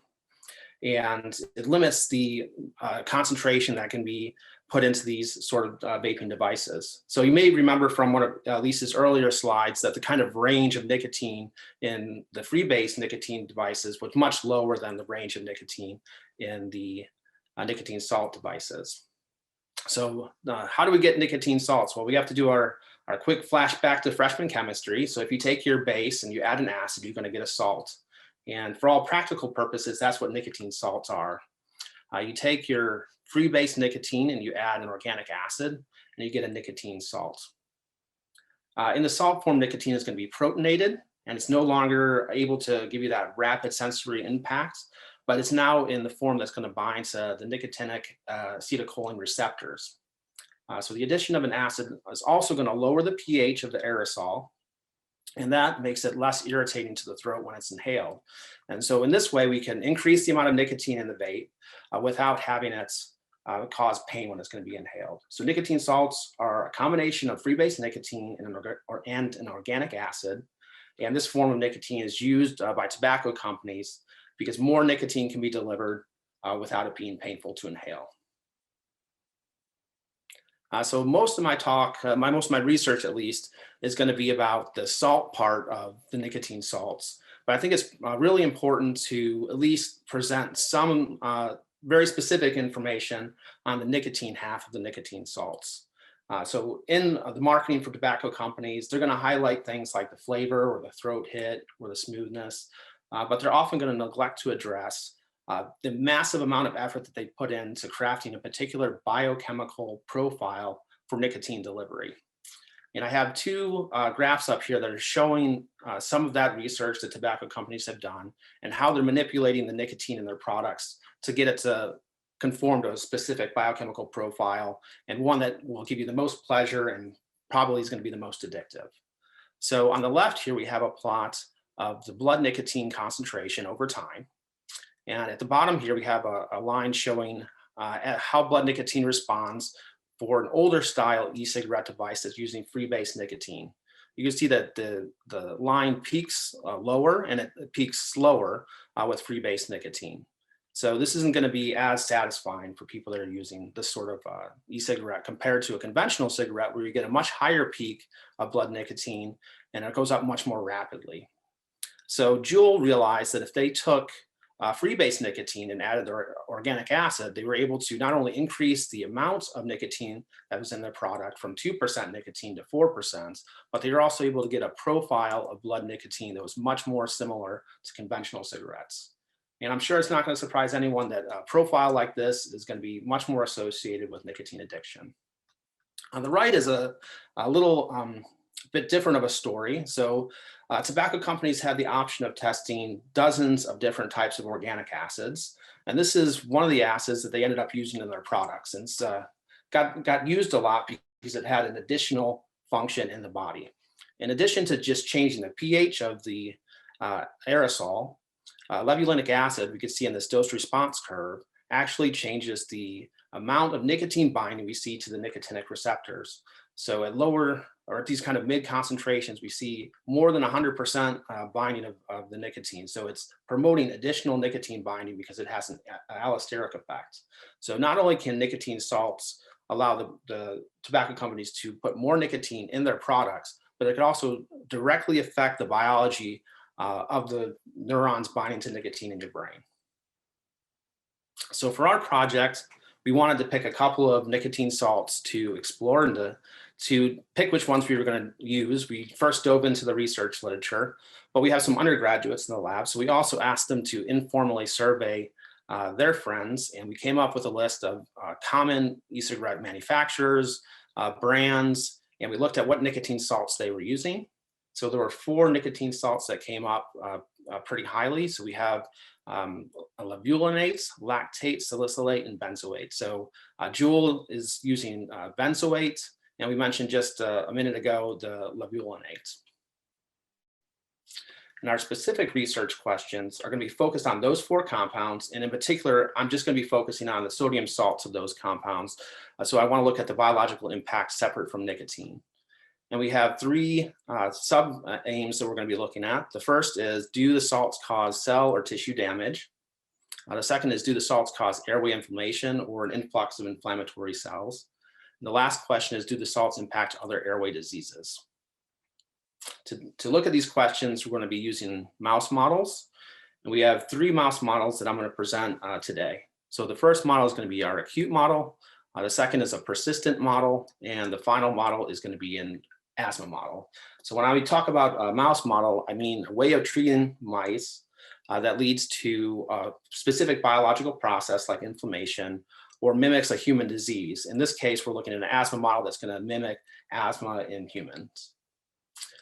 and it limits the concentration that can be put into these sort of vaping devices. So you may remember from one of Lisa's earlier slides that the kind of range of nicotine in the free base nicotine devices was much lower than the range of nicotine in the nicotine salt devices. So how do we get nicotine salts? Well, we have to do our quick flashback to freshman chemistry. So if you take your base and you add an acid, you're going to get a salt. And for all practical purposes, that's what nicotine salts are. You take your free base nicotine and you add an organic acid, and you get a nicotine salt. In the salt form, nicotine is going to be protonated, and it's no longer able to give you that rapid sensory impact, but it's now in the form that's going to bind to the nicotinic acetylcholine receptors. So the addition of an acid is also going to lower the pH of the aerosol, and that makes it less irritating to the throat when it's inhaled. And so in this way, we can increase the amount of nicotine in the vape without having it cause pain when it's going to be inhaled. So nicotine salts are a combination of free base nicotine and an organic acid. And this form of nicotine is used by tobacco companies because more nicotine can be delivered without it being painful to inhale. So most of my talk, most of my research at least, is going to be about the salt part of the nicotine salts. But I think it's really important to at least present some very specific information on the nicotine half of the nicotine salts. So in the marketing for tobacco companies, they're going to highlight things like the flavor or the throat hit or the smoothness, but they're often going to neglect to address the massive amount of effort that they put into crafting a particular biochemical profile for nicotine delivery. And I have two graphs up here that are showing some of that research that tobacco companies have done and how they're manipulating the nicotine in their products to get it to conform to a specific biochemical profile, and one that will give you the most pleasure and probably is going to be the most addictive. So on the left here, we have a plot of the blood nicotine concentration over time. And at the bottom here, we have a line showing how blood nicotine responds for an older style e-cigarette device that's using free-base nicotine. You can see that the line peaks lower and it peaks slower with free-base nicotine. So this isn't going to be as satisfying for people that are using this sort of e-cigarette compared to a conventional cigarette where you get a much higher peak of blood nicotine and it goes up much more rapidly. So Juul realized that if they took free-base nicotine and added their organic acid, they were able to not only increase the amount of nicotine that was in their product from 2% nicotine to 4%, but they were also able to get a profile of blood nicotine that was much more similar to conventional cigarettes. And I'm sure it's not going to surprise anyone that a profile like this is going to be much more associated with nicotine addiction. On the right is a little bit different of a story. So tobacco companies had the option of testing dozens of different types of organic acids. And this is one of the acids that they ended up using in their products. And it's got used a lot because it had an additional function in the body. In addition to just changing the pH of the aerosol, levulinic acid, we could see in this dose response curve, actually changes the amount of nicotine binding we see to the nicotinic receptors. So at lower, or at these kind of mid concentrations, we see more than 100% binding of the nicotine. So it's promoting additional nicotine binding because it has an allosteric effect. So not only can nicotine salts allow the tobacco companies to put more nicotine in their products, but it could also directly affect the biology of the neurons binding to nicotine in your brain. So for our project, we wanted to pick a couple of nicotine salts to explore and to pick which ones we were going to use. We first dove into the research literature, but we have some undergraduates in the lab. So we also asked them to informally survey their friends, and we came up with a list of common e-cigarette manufacturers, brands, and we looked at what nicotine salts they were using. So there were 4 nicotine salts that came up pretty highly. So we have levulinates, lactate, salicylate, and benzoate. So Juul is using benzoate, and we mentioned just a minute ago the levulinates. And our specific research questions are going to be focused on those 4 compounds. And in particular, I'm just going to be focusing on the sodium salts of those compounds. So I want to look at the biological impact separate from nicotine. And we have 3 sub-aims that we're going to be looking at. The first is, do the salts cause cell or tissue damage? The second is, do the salts cause airway inflammation or an influx of inflammatory cells? And the last question is, do the salts impact other airway diseases? To look at these questions, we're going to be using mouse models. And we have 3 mouse models that I'm going to present today. So the first model is going to be our acute model. The second is a persistent model. And the final model is going to be an asthma model. So when I talk about a mouse model, I mean a way of treating mice that leads to a specific biological process like inflammation or mimics a human disease. In this case, we're looking at an asthma model that's going to mimic asthma in humans.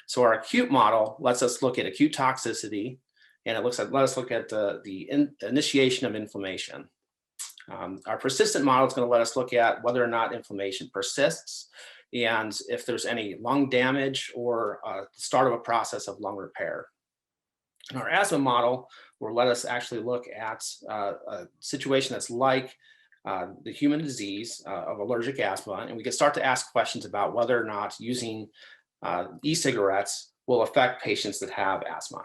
So our acute model lets us look at acute toxicity, and it let us look at the initiation of inflammation. Our persistent model is going to let us look at whether or not inflammation persists and if there's any lung damage or the start of a process of lung repair. And our asthma model will let us actually look at a situation that's like the human disease of allergic asthma, and we can start to ask questions about whether or not using e-cigarettes will affect patients that have asthma.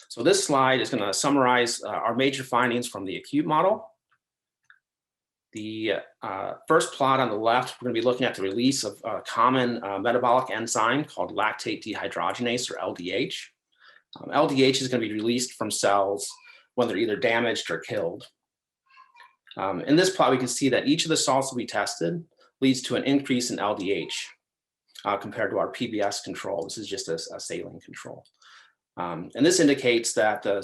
So this slide is going to summarize our major findings from the acute model. The first plot on the left, we're going to be looking at the release of a common metabolic enzyme called lactate dehydrogenase, or LDH. LDH is going to be released from cells when they're either damaged or killed. In this plot, we can see that each of the salts that we tested leads to an increase in LDH compared to our PBS control. This is just a saline control. And this indicates that the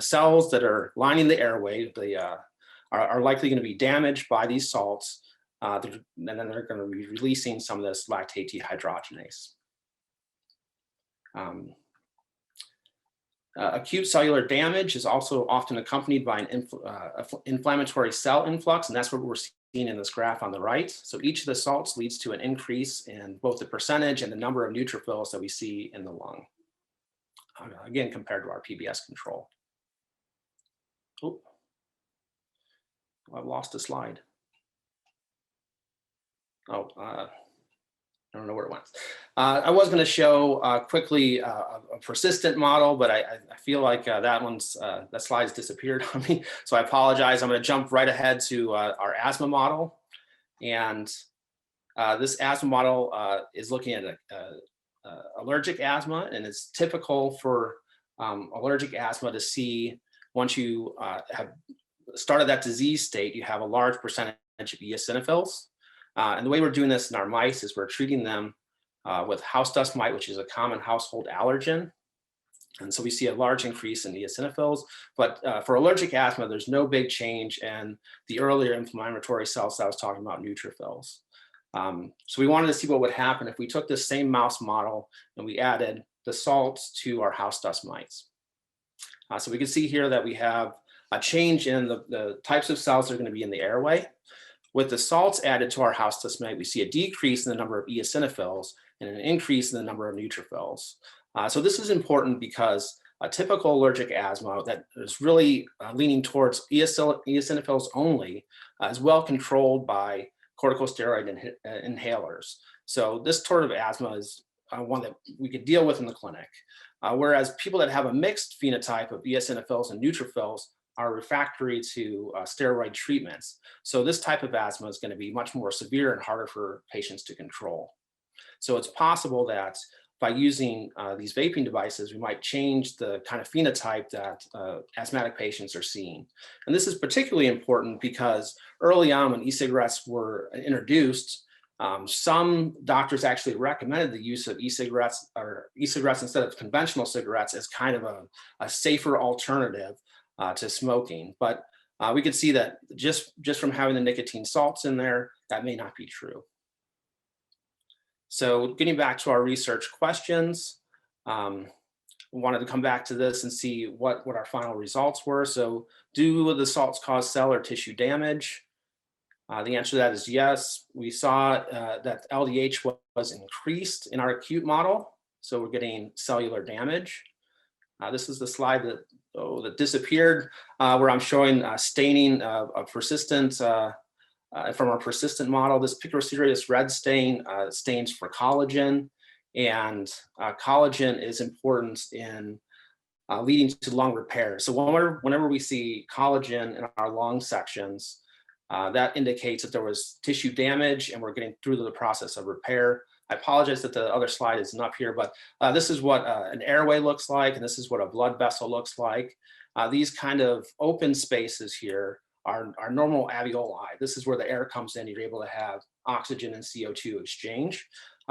cells that are lining the airway are likely going to be damaged by these salts, and then they're going to be releasing some of this lactate dehydrogenase. Acute cellular damage is also often accompanied by an inflammatory cell influx, and that's what we're seeing in this graph on the right. So each of the salts leads to an increase in both the percentage and the number of neutrophils that we see in the lung, again, compared to our PBS control. Oh, I've lost a slide. Oh, I don't know where it went. I was going to show quickly a persistent model, but I feel like that slide's disappeared on me. So I apologize. I'm going to jump right ahead to our asthma model. And this asthma model is looking at allergic asthma, and it's typical for allergic asthma to see once you have started that disease state, you have a large percentage of eosinophils. And the way we're doing this in our mice is we're treating them with house dust mite, which is a common household allergen. And so we see a large increase in eosinophils. But for allergic asthma, there's no big change in the earlier inflammatory cells that I was talking about, neutrophils. So we wanted to see what would happen if we took this same mouse model and we added the salts to our house dust mites. So we can see here that we have a change in the types of cells that are going to be in the airway. With the salts added to our house dust mite, we see a decrease in the number of eosinophils and an increase in the number of neutrophils. So this is important because a typical allergic asthma that is really leaning towards eosinophils only is well controlled by corticosteroid inhalers. So this sort of asthma is one that we could deal with in the clinic. Whereas people that have a mixed phenotype of eosinophils and neutrophils are refractory to steroid treatments. So this type of asthma is going to be much more severe and harder for patients to control. So it's possible that by using these vaping devices, we might change the kind of phenotype that asthmatic patients are seeing. And this is particularly important because early on when e-cigarettes were introduced, some doctors actually recommended the use of e-cigarettes instead of conventional cigarettes as kind of a safer alternative to smoking. But we could see that just from having the nicotine salts in there, that may not be true. So getting back to our research questions, we wanted to come back to this and see what our final results were. So do the salts cause cell or tissue damage? The answer to that is yes. We saw that LDH was increased in our acute model. So we're getting cellular damage. This is the slide that disappeared, where I'm showing staining of persistent from our persistent model. This picroserious red stain stains for collagen, and collagen is important in leading to lung repair. So whenever we see collagen in our lung sections, that indicates that there was tissue damage and we're getting through the process of repair. I apologize that the other slide isn't up here, but this is what an airway looks like, and this is what a blood vessel looks like. These kind of open spaces here are normal alveoli. This is where the air comes in. You're able to have oxygen and CO2 exchange.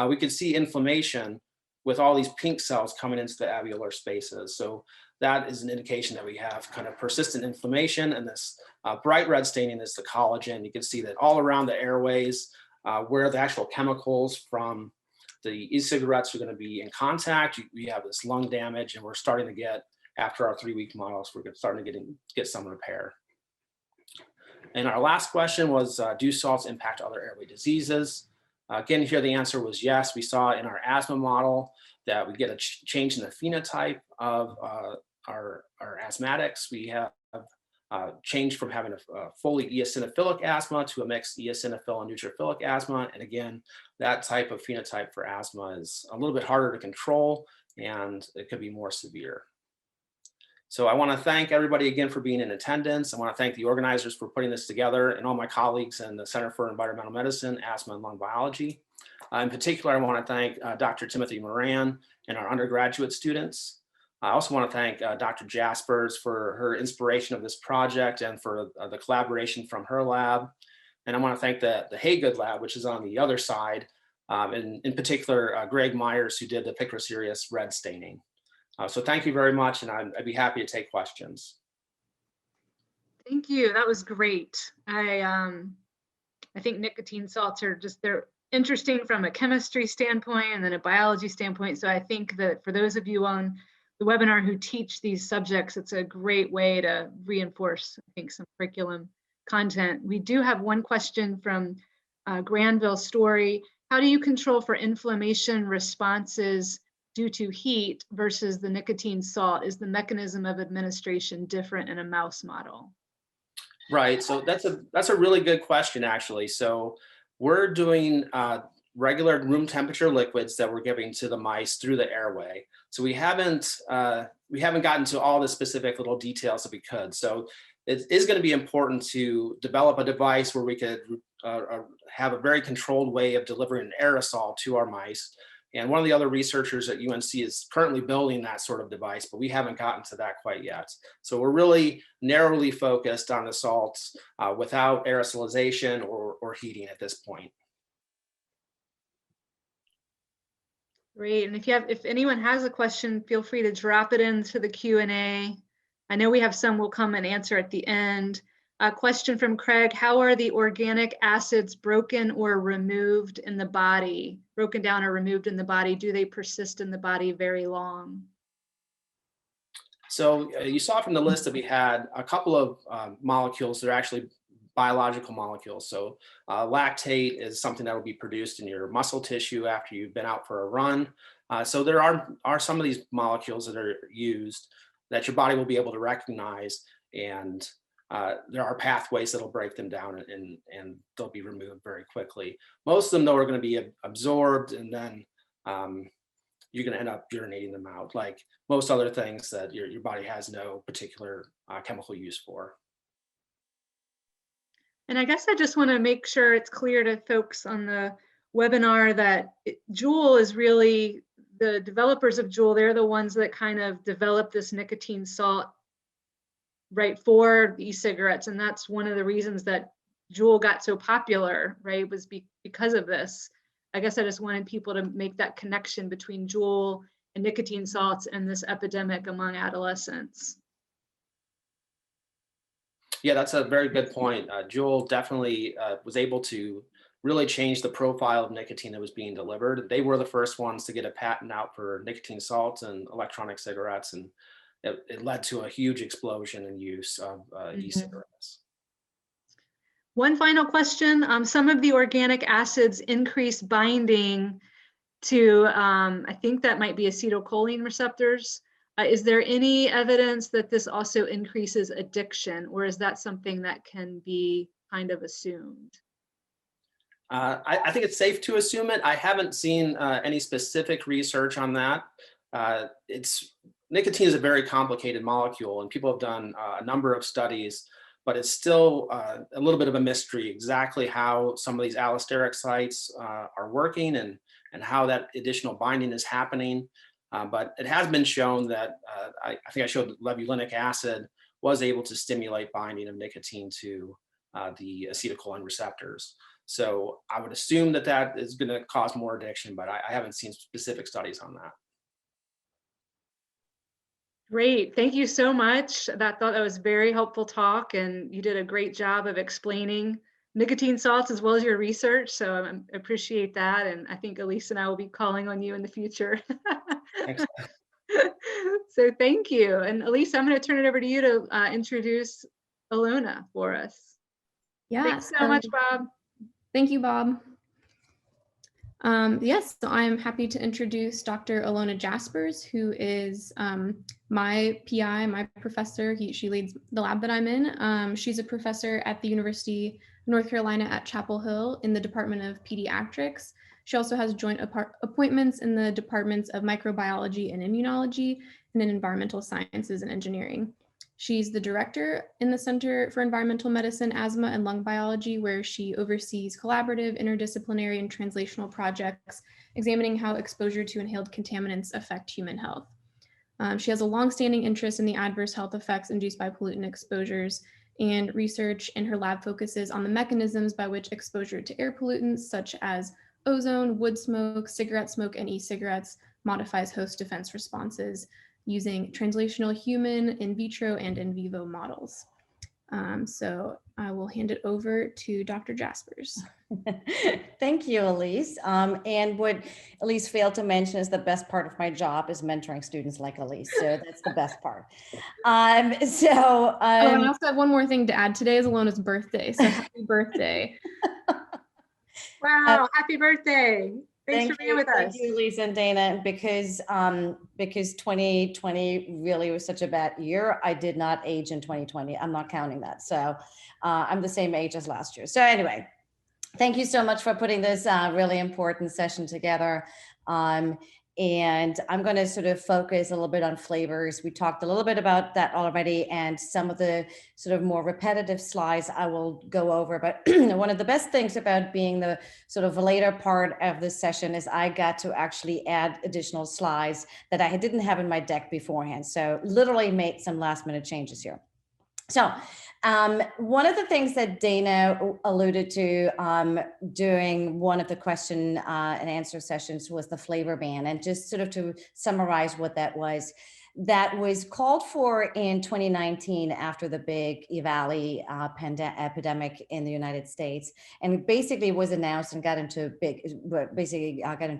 We could see inflammation with all these pink cells coming into the alveolar spaces. So that is an indication that we have kind of persistent inflammation, and this bright red staining is the collagen. You can see that all around the airways, where the actual chemicals from the e-cigarettes are going to be in contact, we have this lung damage, and we're starting to get, after our 3-week models, we're starting to get some repair. And our last question was, do salts impact other airway diseases? Again, here the answer was yes. We saw in our asthma model that we get a change in the phenotype of our asthmatics. We have changed from having a fully eosinophilic asthma to a mixed eosinophil and neutrophilic asthma. And again, that type of phenotype for asthma is a little bit harder to control, and it could be more severe. So I want to thank everybody again for being in attendance. I want to thank the organizers for putting this together, and all my colleagues in the Center for Environmental Medicine, Asthma and Lung Biology. In particular, I want to thank Dr. Timothy Moran and our undergraduate students. I also want to thank Dr. Jaspers for her inspiration of this project and for the collaboration from her lab. And I want to thank the Haygood lab, which is on the other side, and in particular, Greg Myers, who did the picroserious red staining. So thank you very much, and I'd be happy to take questions. Thank you. That was great. I think nicotine salts are they're interesting from a chemistry standpoint and then a biology standpoint. So I think that for those of you on the webinar who teach these subjects, it's a great way to reinforce, I think, some curriculum content. We do have one question from Granville Story. How do you control for inflammation responses due to heat versus the nicotine salt? Is the mechanism of administration different in a mouse model? Right, so that's a really good question, actually. So we're doing regular room temperature liquids that we're giving to the mice through the airway. So we haven't gotten to all the specific little details that we could. So it is going to be important to develop a device where we could have a very controlled way of delivering an aerosol to our mice. And one of the other researchers at UNC is currently building that sort of device, but we haven't gotten to that quite yet. So we're really narrowly focused on the salts without aerosolization or heating at this point. Great. And if anyone has a question, feel free to drop it into the Q&A. I know we have some we'll come and answer at the end. A question from Craig: how are the organic acids broken or removed in the body? Broken down or removed in the body? Do they persist in the body very long? So you saw from the list that we had a couple of molecules that are actually biological molecules. So lactate is something that will be produced in your muscle tissue after you've been out for a run. So there are some of these molecules that are used that your body will be able to recognize, and there are pathways that'll break them down and they'll be removed very quickly. Most of them, though, are going to be absorbed, and then you're going to end up urinating them out, like most other things that your body has no particular chemical use for. And I guess I just want to make sure it's clear to folks on the webinar that Juul is really the developers of Juul. They're the ones that kind of developed this nicotine salt right for e-cigarettes, and that's one of the reasons that Juul got so popular, right, was because of this. I guess I just wanted people to make that connection between Juul and nicotine salts and this epidemic among adolescents. Yeah, that's a very good point. Juul definitely was able to really change the profile of nicotine that was being delivered. They were the first ones to get a patent out for nicotine salts and electronic cigarettes, and it led to a huge explosion in use of e-cigarettes. One final question. Some of the organic acids increase binding to, I think that might be acetylcholine receptors. Is there any evidence that this also increases addiction, or is that something that can be kind of assumed? I think it's safe to assume it. I haven't seen any specific research on that. Nicotine is a very complicated molecule, and people have done a number of studies, but it's still a little bit of a mystery exactly how some of these allosteric sites are working and how that additional binding is happening. But it has been shown that I think I showed levulinic acid was able to stimulate binding of nicotine to the acetylcholine receptors. So I would assume that that is going to cause more addiction, but I haven't seen specific studies on that. Great, thank you so much. I thought that was very helpful talk, and you did a great job of explaining nicotine salts as well as your research. So I appreciate that, and I think Elise and I will be calling on you in the future. So thank you. And Elise, I'm going to turn it over to you to introduce Elona for us. Yes. Thanks so much, Bob. Thank you, Bob. Yes, so I'm happy to introduce Dr. Elona Jaspers, who is my PI, my professor. She leads the lab that I'm in. She's a professor at the University of North Carolina at Chapel Hill in the Department of Pediatrics. She also has joint appointments in the departments of microbiology and immunology and in environmental sciences and engineering. She's the director in the Center for Environmental Medicine, Asthma and Lung Biology, where she oversees collaborative, interdisciplinary, and translational projects examining how exposure to inhaled contaminants affect human health. She has a longstanding interest in the adverse health effects induced by pollutant exposures, and research in her lab focuses on the mechanisms by which exposure to air pollutants such as ozone, wood smoke, cigarette smoke, and e-cigarettes modifies host defense responses, using translational human, in vitro, and in vivo models. So I will hand it over to Dr. Jaspers. Thank you, Elise. And what Elise failed to mention is the best part of my job is mentoring students like Elise. So that's the best part. Oh, and I also have one more thing to add. Today is Elona's birthday, so happy birthday. Wow, happy birthday. Thanks for being with us. Thank you, Elise and Dana. Because 2020 really was such a bad year, I did not age in 2020. I'm not counting that. So I'm the same age as last year. So anyway, thank you so much for putting this really important session together. And I'm going to sort of focus a little bit on flavors. We talked a little bit about that already, and some of the sort of more repetitive slides I will go over. But one of the best things about being the sort of later part of this session is I got to actually add additional slides that I didn't have in my deck beforehand. So literally made some last minute changes here. So one of the things that Dana alluded to during one of the question and answer sessions was the flavor ban. And just sort of to summarize what that was called for in 2019 after the big EVALI epidemic in the United States. And it basically was announced and got into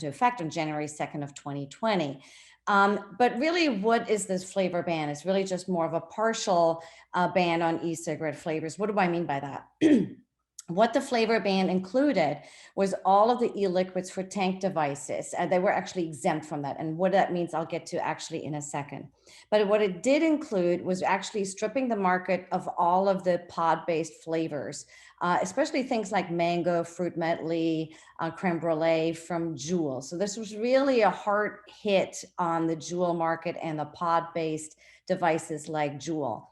effect on January 2nd of 2020. But really, what is this flavor ban? It's really just more of a partial ban on e-cigarette flavors. What do I mean by that? What the flavor ban included was all of the e-liquids for tank devices. They were actually exempt from that. And what that means, I'll get to actually in a second. But what it did include was actually stripping the market of all of the pod-based flavors, especially things like mango, fruit medley, creme brulee from Juul. So this was really a hard hit on the Juul market and the pod-based devices like Juul.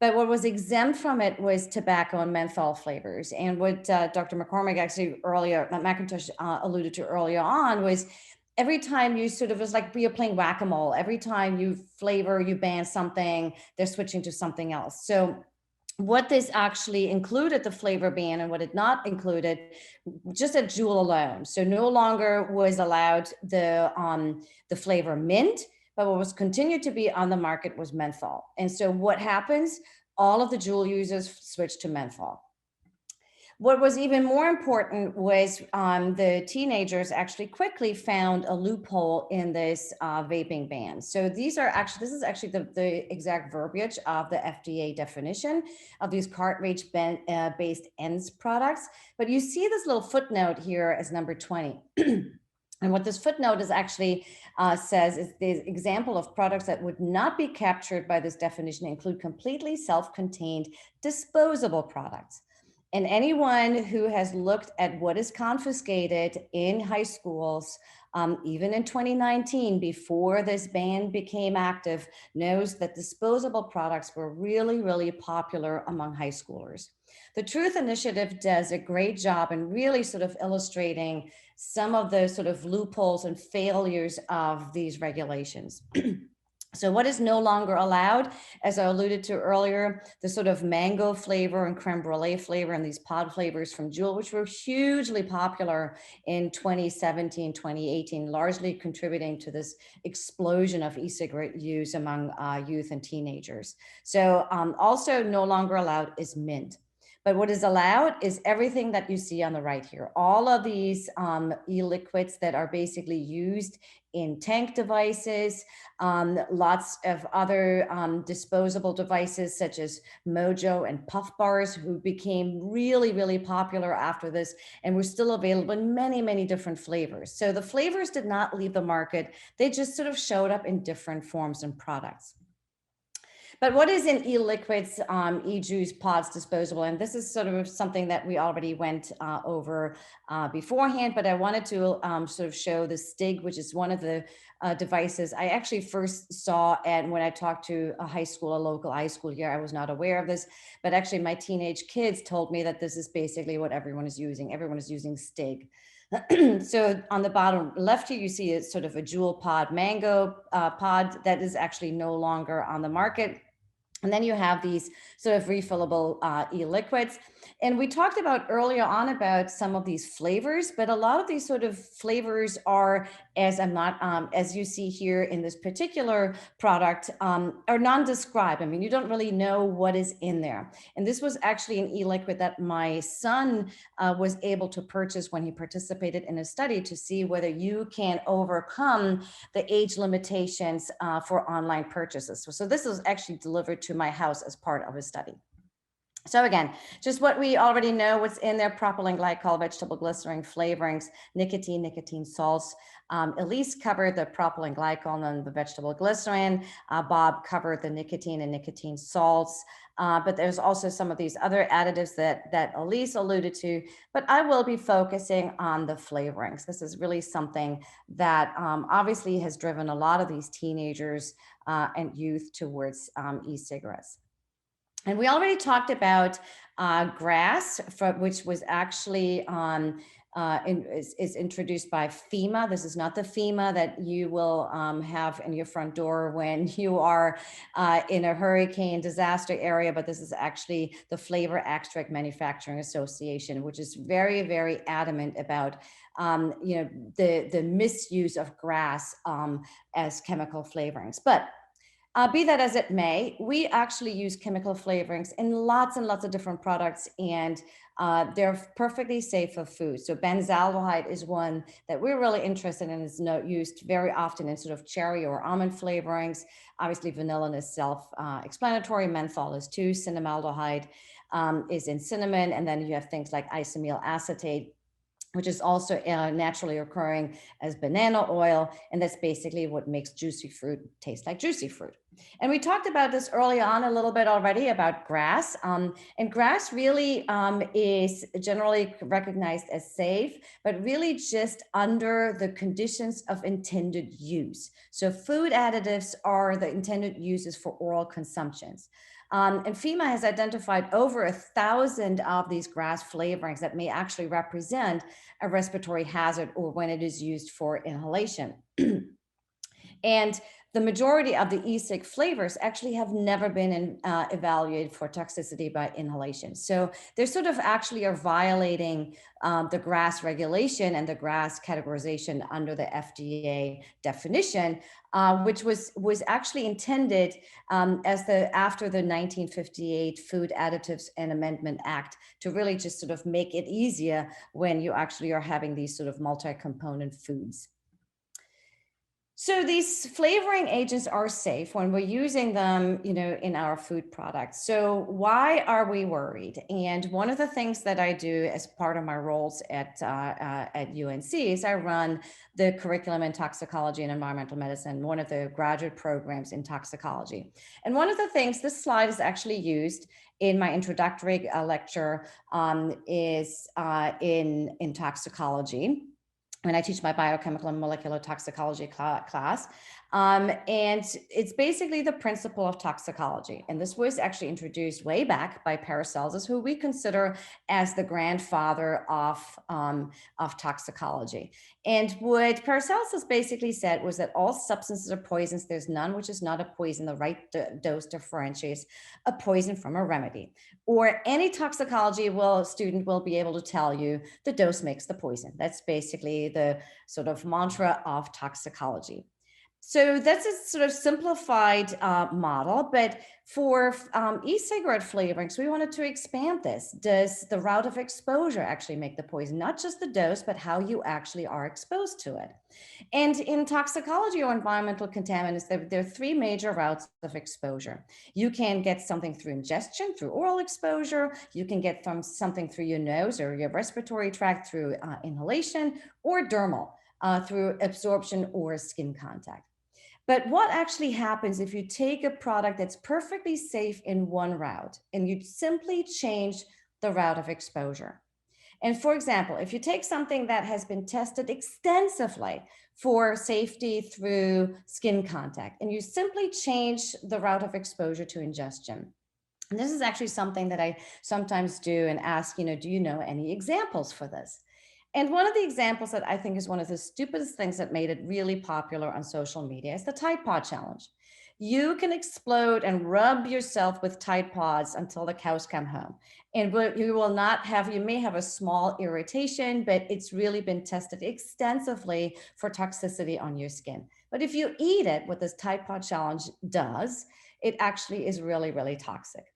But what was exempt from it was tobacco and menthol flavors. And what Dr. McCormick actually Mcintosh alluded to earlier on was every time you sort of, was like you're playing whack-a-mole. Every time you ban something, they're switching to something else. So what this actually included, the flavor ban, and what it not included, just at Juul alone. So no longer was allowed the flavor mint, but what was continued to be on the market was menthol. And so what happens? All of the Juul users switched to menthol. What was even more important was the teenagers actually quickly found a loophole in this vaping ban. So this is actually the exact verbiage of the FDA definition of these cartridge-based ENDS products. But you see this little footnote here as number 20. And what this footnote is actually says is the example of products that would not be captured by this definition include completely self-contained disposable products. And anyone who has looked at what is confiscated in high schools, even in 2019, before this ban became active, knows that disposable products were really, really popular among high schoolers. The Truth Initiative does a great job in really sort of illustrating some of the sort of loopholes and failures of these regulations. So what is no longer allowed, as I alluded to earlier, the sort of mango flavor and creme brulee flavor and these pod flavors from Juul, which were hugely popular in 2017, 2018, largely contributing to this explosion of e-cigarette use among youth and teenagers. So also no longer allowed is mint. But what is allowed is everything that you see on the right here. All of these e-liquids that are basically used in tank devices, lots of other disposable devices such as Mojo and Puff Bars, who became really, really popular after this and were still available in many, many different flavors. So the flavors did not leave the market. They just sort of showed up in different forms and products. But what is in e-liquids, e-juice, pods, disposable? And this is sort of something that we already went over beforehand, but I wanted to sort of show the STIG, which is one of the devices I actually first saw. And when I talked to a local high school here, I was not aware of this, but actually my teenage kids told me that this is basically what everyone is using. Everyone is using STIG. So on the bottom left here, you see it's sort of a Juul pod mango pod that is actually no longer on the market. And then you have these sort of refillable e-liquids. And we talked about earlier on about some of these flavors, but a lot of these sort of flavors are as I'm not, as you see here in this particular product, are non-described. I mean, you don't really know what is in there. And this was actually an e-liquid that my son was able to purchase when he participated in a study to see whether you can overcome the age limitations for online purchases. So this was actually delivered to my house as part of a study. So again, just what we already know, what's in there: propylene glycol, vegetable glycerin, flavorings, nicotine salts. Elise covered the propylene glycol and the vegetable glycerin. Bob covered the nicotine and nicotine salts. But there's also some of these other additives that Elise alluded to, but I will be focusing on the flavorings. This is really something that obviously has driven a lot of these teenagers and youth towards e-cigarettes. And we already talked about grass, which was actually is introduced by FEMA. This is not the FEMA that you will have in your front door when you are in a hurricane disaster area, but this is actually the Flavor Extract Manufacturing Association, which is very, very adamant about the misuse of grass as chemical flavorings. But be that as it may, we actually use chemical flavorings in lots and lots of different products, and they're perfectly safe for food. So benzaldehyde is one that we're really interested in. It's used very often in sort of cherry or almond flavorings. Obviously, vanilla is self-explanatory. Menthol is too. Cinnamaldehyde is in cinnamon. And then you have things like isoamyl acetate, which is also naturally occurring as banana oil. And that's basically what makes juicy fruit taste like juicy fruit. And we talked about this early on a little bit already about grass. And grass really is generally recognized as safe, but really just under the conditions of intended use. So food additives are the intended uses for oral consumptions. And FEMA has identified over 1,000 of these grass flavorings that may actually represent a respiratory hazard or when it is used for inhalation. And the majority of the e-cig flavors actually have never been evaluated for toxicity by inhalation. So they sort of actually are violating the GRAS regulation and the GRAS categorization under the FDA definition, which was actually intended after the 1958 Food Additives and Amendment Act to really just sort of make it easier when you actually are having these sort of multi-component foods. So these flavoring agents are safe when we're using them, in our food products. So why are we worried? And one of the things that I do as part of my roles at UNC is I run the curriculum in toxicology and environmental medicine, one of the graduate programs in toxicology. And one of the things, this slide is actually used in my introductory lecture is in toxicology, when I teach my biochemical and molecular toxicology class. And it's basically the principle of toxicology. And this was actually introduced way back by Paracelsus, who we consider as the grandfather of toxicology. And what Paracelsus basically said was that all substances are poisons. There's none which is not a poison. The right dose differentiates a poison from a remedy. Or any toxicology student will be able to tell you the dose makes the poison. That's basically the sort of mantra of toxicology. So that's a sort of simplified model, but for e-cigarette flavorings, we wanted to expand this. Does the route of exposure actually make the poison? Not just the dose, but how you actually are exposed to it. And in toxicology or environmental contaminants, there are three major routes of exposure. You can get something through ingestion, through oral exposure. You can get something through your nose or your respiratory tract through inhalation, or dermal through absorption or skin contact. But what actually happens if you take a product that's perfectly safe in one route and you simply change the route of exposure? And for example, if you take something that has been tested extensively for safety through skin contact and you simply change the route of exposure to ingestion. And this is actually something that I sometimes do and ask, do you know any examples for this? And one of the examples that I think is one of the stupidest things that made it really popular on social media is the Tide Pod Challenge. you can explode and rub yourself with Tide Pods until the cows come home. And you will not have, you may have a small irritation, but it's really been tested extensively for toxicity on your skin. But if you eat it, what this Tide Pod challenge does, it actually is really, really toxic.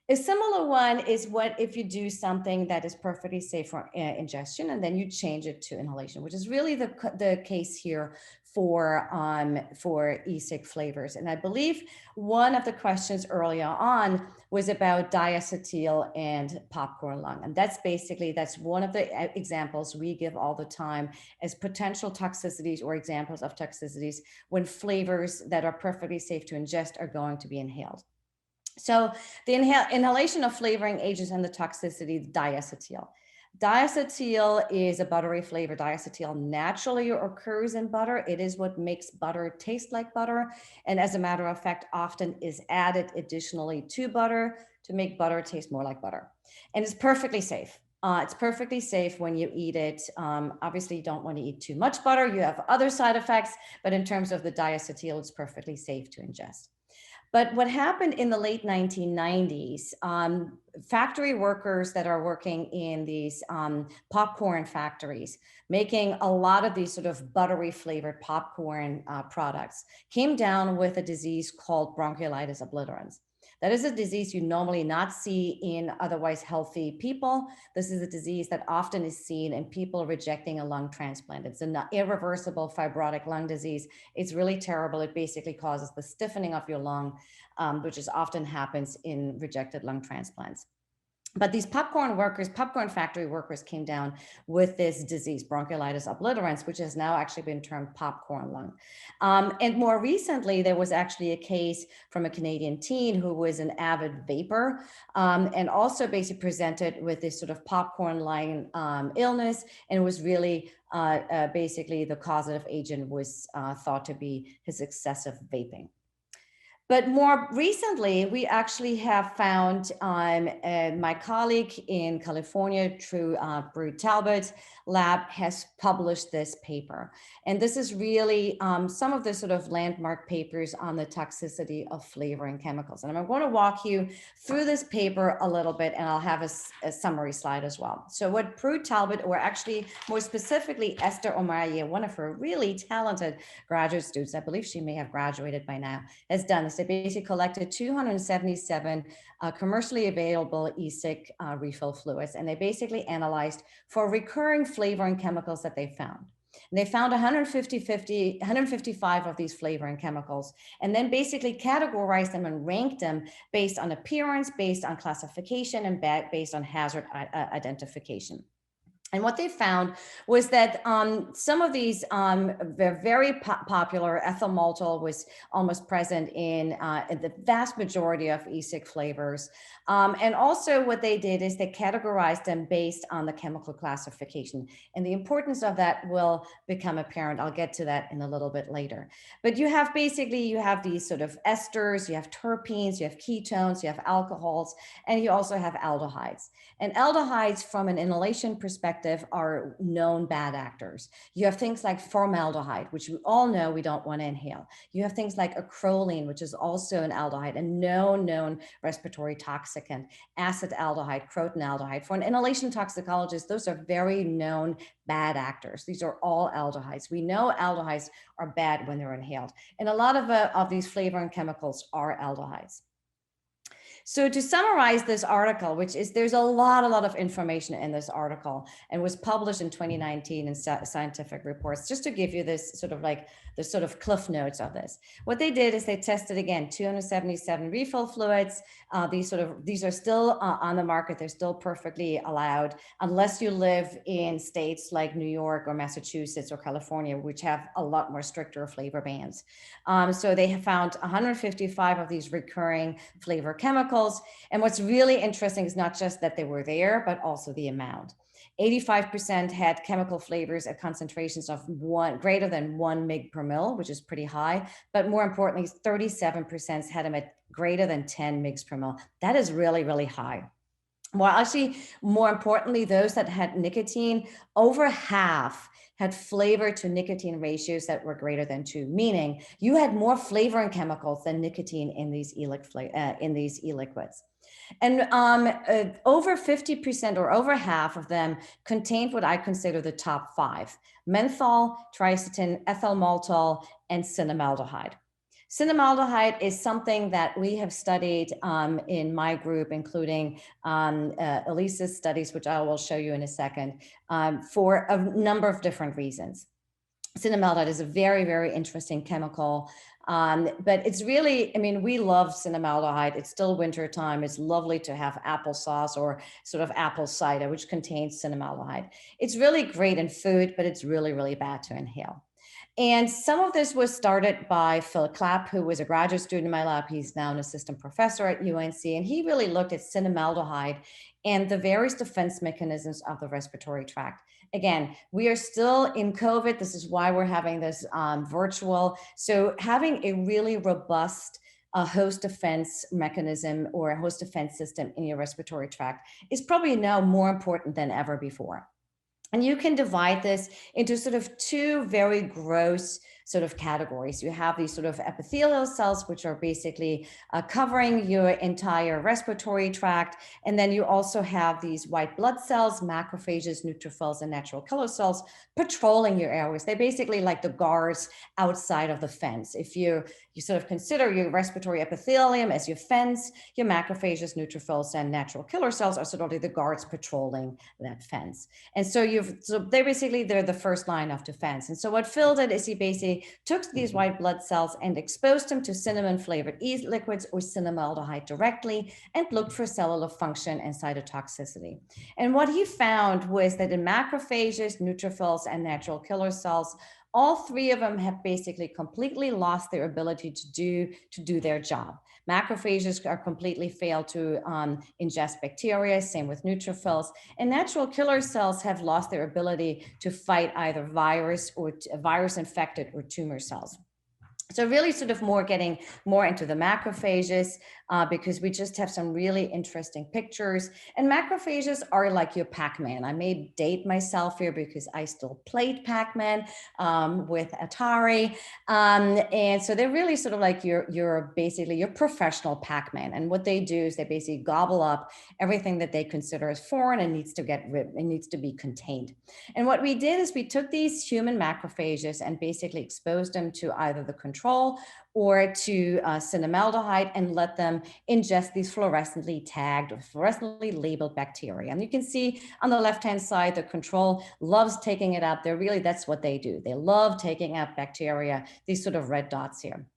A similar one is what if you do something that is perfectly safe for ingestion and then you change it to inhalation, which is really the case here for e-cig flavors. And I believe one of the questions earlier on was about diacetyl and popcorn lung. And that's one of the examples we give all the time as potential toxicities or examples of toxicities when flavors that are perfectly safe to ingest are going to be inhaled. So the inhalation of flavoring agents and the toxicity, diacetyl. Diacetyl is a buttery flavor. Diacetyl naturally occurs in butter. It is what makes butter taste like butter. And as a matter of fact, often is added additionally to butter to make butter taste more like butter. And it's perfectly safe. It's perfectly safe when you eat it. Obviously, you don't want to eat too much butter. You have other side effects, but in terms of the diacetyl, it's perfectly safe to ingest. But what happened in the late 1990s, factory workers that are working in these popcorn factories, making a lot of these sort of buttery flavored popcorn products, came down with a disease called Bronchiolitis Obliterans. That is a disease you normally not see in otherwise healthy people. This is a disease that often is seen in people rejecting a lung transplant. It's an irreversible fibrotic lung disease. It's really terrible. It basically causes the stiffening of your lung, which is often happens in rejected lung transplants. But these popcorn factory workers came down with this disease, Bronchiolitis Obliterans, which has now actually been termed popcorn lung. And more recently, there was actually a case from a Canadian teen who was an avid vapor and also basically presented with this sort of popcorn lung illness, and was really basically the causative agent was thought to be his excessive vaping. But more recently, we actually have found my colleague in California, Drew Talbot's lab, has published this paper. And this is really some of the sort of landmark papers on the toxicity of flavoring chemicals. And I'm going to walk you through this paper a little bit, and I'll have a summary slide as well. So what Drew Talbot, or actually more specifically Esther Omaye, one of her really talented graduate students, I believe she may have graduated by now, has done this. They basically collected 277 commercially available e-cig refill fluids, and they basically analyzed for recurring flavoring chemicals that they found. And they found 155 of these flavoring chemicals, and then basically categorized them and ranked them based on appearance, based on classification, and based on hazard identification. And what they found was that some of these were very popular. Ethyl maltol was almost present in the vast majority of e-cig flavors. And also what they did is they categorized them based on the chemical classification. And the importance of that will become apparent. I'll get to that in a little bit later. But you have these sort of esters, you have terpenes, you have ketones, you have alcohols, and you also have aldehydes. And aldehydes, from an inhalation perspective, are known bad actors. You have things like formaldehyde, which we all know we don't want to inhale. You have things like acrolein, which is also an aldehyde, a known respiratory toxicant, acetaldehyde, crotonaldehyde. For an inhalation toxicologist, those are very known bad actors. These are all aldehydes. We know aldehydes are bad when they're inhaled. And a lot of these flavoring chemicals are aldehydes. So to summarize this article, there's a lot of information in this article, and was published in 2019 in Scientific Reports, just to give you this sort of like the sort of cliff notes of this. What they did is they tested, again, 277 refill fluids. These are still on the market. They're still perfectly allowed, unless you live in states like New York or Massachusetts or California, which have a lot more stricter flavor bans. So they have found 155 of these recurring flavor chemicals. And what's really interesting is not just that they were there, but also the amount. 85% had chemical flavors at concentrations of greater than 1 mg per mil, which is pretty high. But more importantly, 37% had them at greater than 10 mg per mil. That is really, really high. Well, actually, more importantly, those that had nicotine, over half had flavor to nicotine ratios that were greater than 2, meaning you had more flavoring chemicals than nicotine in these e-liquids. And over 50% or over half of them contained what I consider the top 5: menthol, triacetin, ethyl maltol, and cinnamaldehyde. Cinnamaldehyde is something that we have studied in my group, including Elise's studies, which I will show you in a second, for a number of different reasons. Cinnamaldehyde is a very, very interesting chemical, but it's really, I mean, we love cinnamaldehyde. It's still winter time. It's lovely to have applesauce or sort of apple cider, which contains cinnamaldehyde. It's really great in food, but it's really, really bad to inhale. And some of this was started by Phil Clapp, who was a graduate student in my lab. He's now an assistant professor at UNC, and he really looked at cinnamaldehyde and the various defense mechanisms of the respiratory tract. Again, we are still in COVID. This is why we're having this virtual. So having a really robust host defense mechanism or a host defense system in your respiratory tract is probably now more important than ever before. And you can divide this into sort of 2 very gross sort of categories. You have these sort of epithelial cells, which are basically covering your entire respiratory tract. And then you also have these white blood cells, macrophages, neutrophils, and natural killer cells patrolling your airways. They're basically like the guards outside of the fence. If you sort of consider your respiratory epithelium as your fence, your macrophages, neutrophils, and natural killer cells are sort of the guards patrolling that fence. And so they're the first line of defense. And so what Phil did is he basically took these white blood cells and exposed them to cinnamon flavored e-liquids or cinnamaldehyde directly and looked for cellular function and cytotoxicity. And what he found was that in macrophages, neutrophils, and natural killer cells, all 3 of them have basically completely lost their ability to do their job. Macrophages are completely failed to ingest bacteria, same with neutrophils, and natural killer cells have lost their ability to fight either virus infected or tumor cells. So really sort of getting more into the macrophages because we just have some really interesting pictures. And macrophages are like your Pac-Man. I may date myself here because I still played Pac-Man with Atari. And so they're really sort of like basically your professional Pac-Man. And what they do is they basically gobble up everything that they consider as foreign and needs to be contained. And what we did is we took these human macrophages and basically exposed them to either the control or to cinnamaldehyde and let them ingest these fluorescently tagged or fluorescently labeled bacteria. And you can see on the left-hand side, the control loves taking it up. That's what they do. They love taking up bacteria, these sort of red dots here.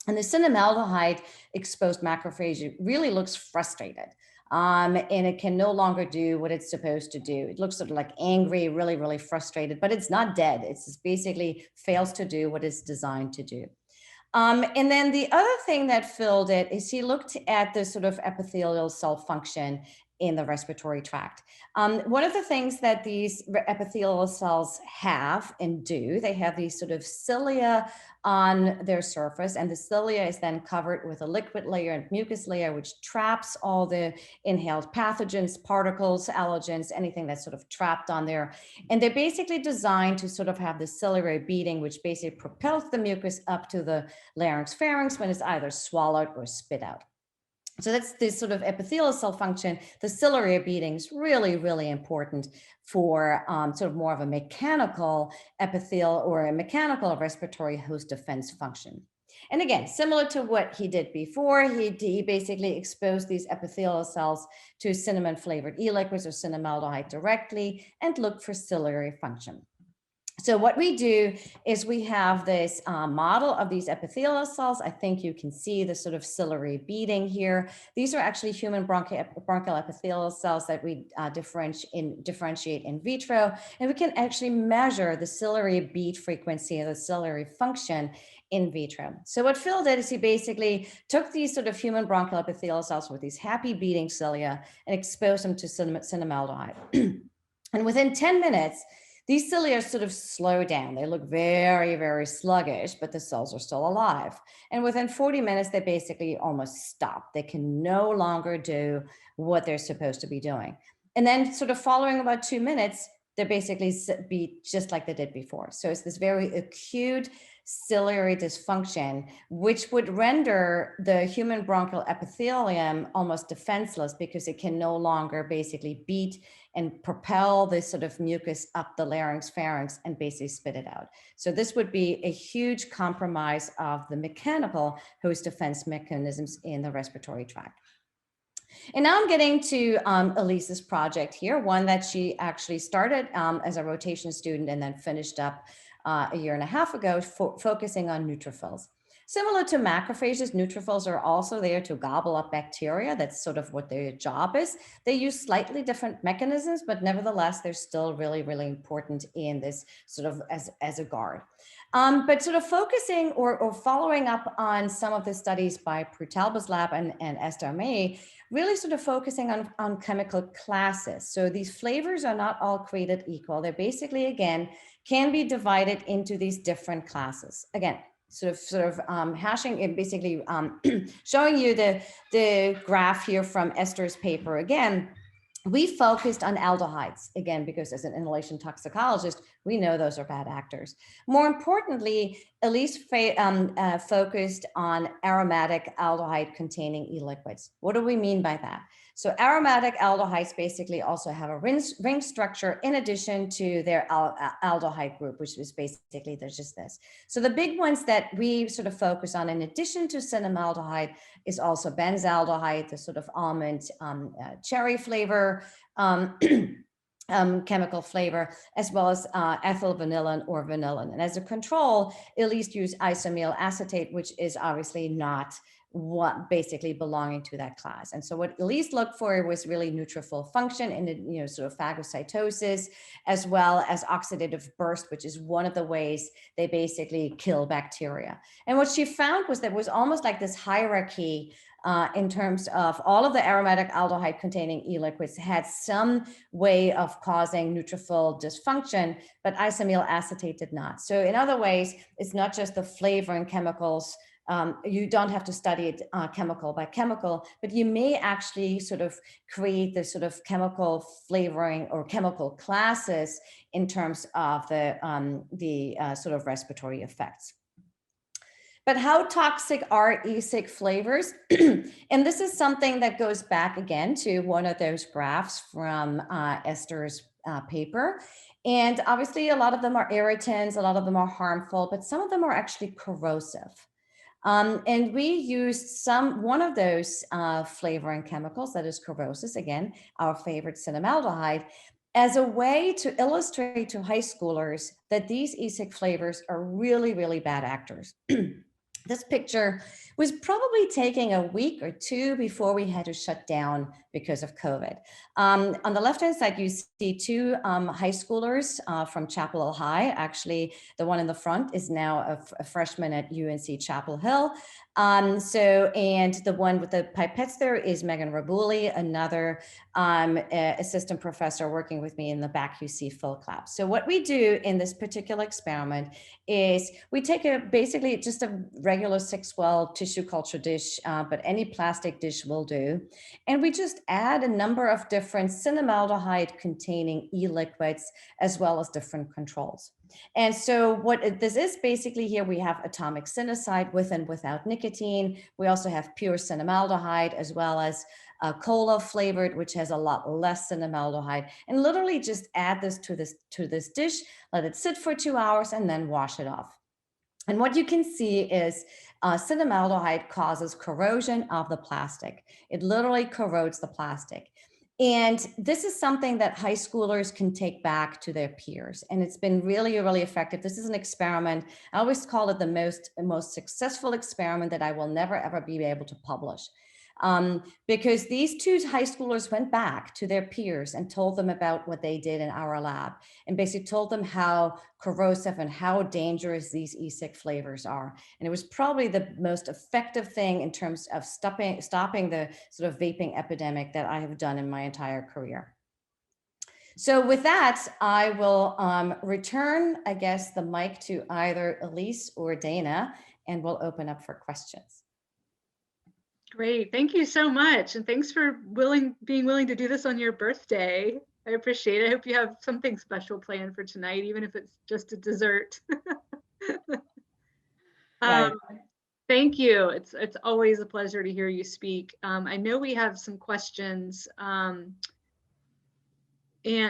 And the cinnamaldehyde exposed macrophage really looks frustrated. And it can no longer do what it's supposed to do. It looks sort of like angry, really, really frustrated, but it's not dead. It's just basically fails to do what it's designed to do. And then the other thing that Phil did is he looked at the sort of epithelial cell function in the respiratory tract. One of the things that these epithelial cells have and do, they have these sort of cilia on their surface, and the cilia is then covered with a liquid layer and mucus layer, which traps all the inhaled pathogens, particles, allergens, anything that's sort of trapped on there. And they're basically designed to sort of have the ciliary beating, which basically propels the mucus up to the larynx pharynx when it's either swallowed or spit out. So that's this sort of epithelial cell function. The ciliary beating is really, really important for sort of more of a mechanical epithelial or a mechanical respiratory host defense function. And again, similar to what he did before, he basically exposed these epithelial cells to cinnamon flavored e-liquids or cinnamaldehyde directly and looked for ciliary function. So what we do is we have this model of these epithelial cells. I think you can see the sort of ciliary beating here. These are actually human bronchial epithelial cells that we differentiate in vitro. And we can actually measure the ciliary beat frequency and the ciliary function in vitro. So what Phil did is he basically took these sort of human bronchial epithelial cells with these happy beating cilia and exposed them to cinnamaldehyde. And within 10 minutes, these cilia sort of slow down. They look very, very sluggish, but the cells are still alive. And within 40 minutes, they basically almost stop. They can no longer do what they're supposed to be doing. And then sort of following about 2 minutes, they basically beat just like they did before. So it's this very acute ciliary dysfunction, which would render the human bronchial epithelium almost defenseless because it can no longer basically beat and propel this sort of mucus up the larynx, pharynx, and basically spit it out. So this would be a huge compromise of the mechanical host defense mechanisms in the respiratory tract. And now I'm getting to Elise's project here, one that she actually started as a rotation student and then finished up a year and a half ago, focusing on neutrophils. Similar to macrophages, neutrophils are also there to gobble up bacteria. That's sort of what their job is. They use slightly different mechanisms, but nevertheless, they're still really, really important in this sort of as a guard. But sort of focusing or following up on some of the studies by Prutalba's lab and Esther May, really sort of focusing on chemical classes. So these flavors are not all created equal. They're basically, again, can be divided into these different classes. Again, sort of hashing and basically showing you the graph here from Esther's paper. Again, we focused on aldehydes, again, because as an inhalation toxicologist, we know those are bad actors. More importantly, Elise focused on aromatic aldehyde containing e-liquids. What do we mean by that? So aromatic aldehydes basically also have a ring structure in addition to their aldehyde group, which is basically, there's just this. So the big ones that we sort of focus on in addition to cinnamaldehyde is also benzaldehyde, the sort of almond cherry flavor, chemical flavor, as well as ethyl vanillin or vanillin. And as a control, Elise used isoamyl acetate, which is obviously not what basically belonging to that class. And so what Elise looked for was really neutrophil function and sort of phagocytosis, as well as oxidative burst, which is one of the ways they basically kill bacteria. And what she found was there was almost like this hierarchy in terms of all of the aromatic aldehyde containing e-liquids had some way of causing neutrophil dysfunction, but isoamyl acetate did not. So in other ways, it's not just the flavor and chemicals. You don't have to study it chemical by chemical, but you may actually sort of create this sort of chemical flavoring or chemical classes in terms of the sort of respiratory effects. But how toxic are e-cig flavors? And this is something that goes back again to one of those graphs from Esther's paper. And obviously a lot of them are irritants, a lot of them are harmful, but some of them are actually corrosive. And we used one of those flavoring chemicals, that is corrosive, again, our favorite cinnamaldehyde, as a way to illustrate to high schoolers that these e-cig flavors are really, really bad actors. This picture was probably taking a week or two before we had to shut down because of COVID. On the left-hand side, you see two high schoolers from Chapel Hill High. Actually, the one in the front is now a freshman at UNC Chapel Hill. And the one with the pipettes there is Megan Rabuli, another assistant professor working with me in the back. You see full clap. So what we do in this particular experiment is we take basically just a regular 6-well tissue culture dish, but any plastic dish will do. And we just add a number of different cinnamaldehyde containing e-liquids, as well as different controls. And so what this is basically here, we have atomic cinnacide with and without nicotine. We also have pure cinnamaldehyde, as well as cola flavored, which has a lot less cinnamaldehyde, and literally just add this to this dish, let it sit for 2 hours, and then wash it off. And what you can see is cinnamaldehyde causes corrosion of the plastic. It literally corrodes the plastic. And this is something that high schoolers can take back to their peers. And it's been really, really effective. This is an experiment. I always call it the most successful experiment that I will never, ever be able to publish. Because these two high schoolers went back to their peers and told them about what they did in our lab, and basically told them how corrosive and how dangerous these e-cig flavors are. And it was probably the most effective thing in terms of stopping the sort of vaping epidemic that I have done in my entire career. So with that, I will return, I guess, the mic to either Elise or Dana, and we'll open up for questions. Great, thank you so much. And thanks for being willing to do this on your birthday. I appreciate it. I hope you have something special planned for tonight, even if it's just a dessert. Right. Thank you. It's always a pleasure to hear you speak. I know we have some questions. And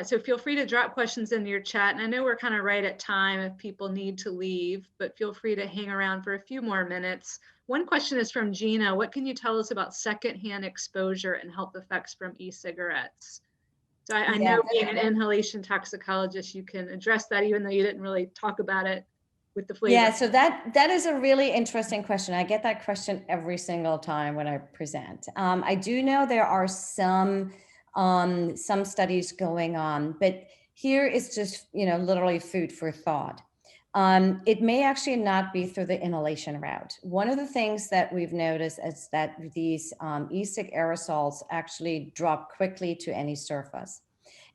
so feel free to drop questions in your chat. And I know we're kind of right at time if people need to leave, but feel free to hang around for a few more minutes. One question is from Gina. What can you tell us about secondhand exposure and health effects from e-cigarettes? So I know being an inhalation toxicologist, you can address that even though you didn't really talk about it with the flavor. Yeah, so that is a really interesting question. I get that question every single time when I present. I do know there are some studies going on, but here is just, literally food for thought. It may actually not be through the inhalation route. One of the things that we've noticed is that these e-cig aerosols actually drop quickly to any surface.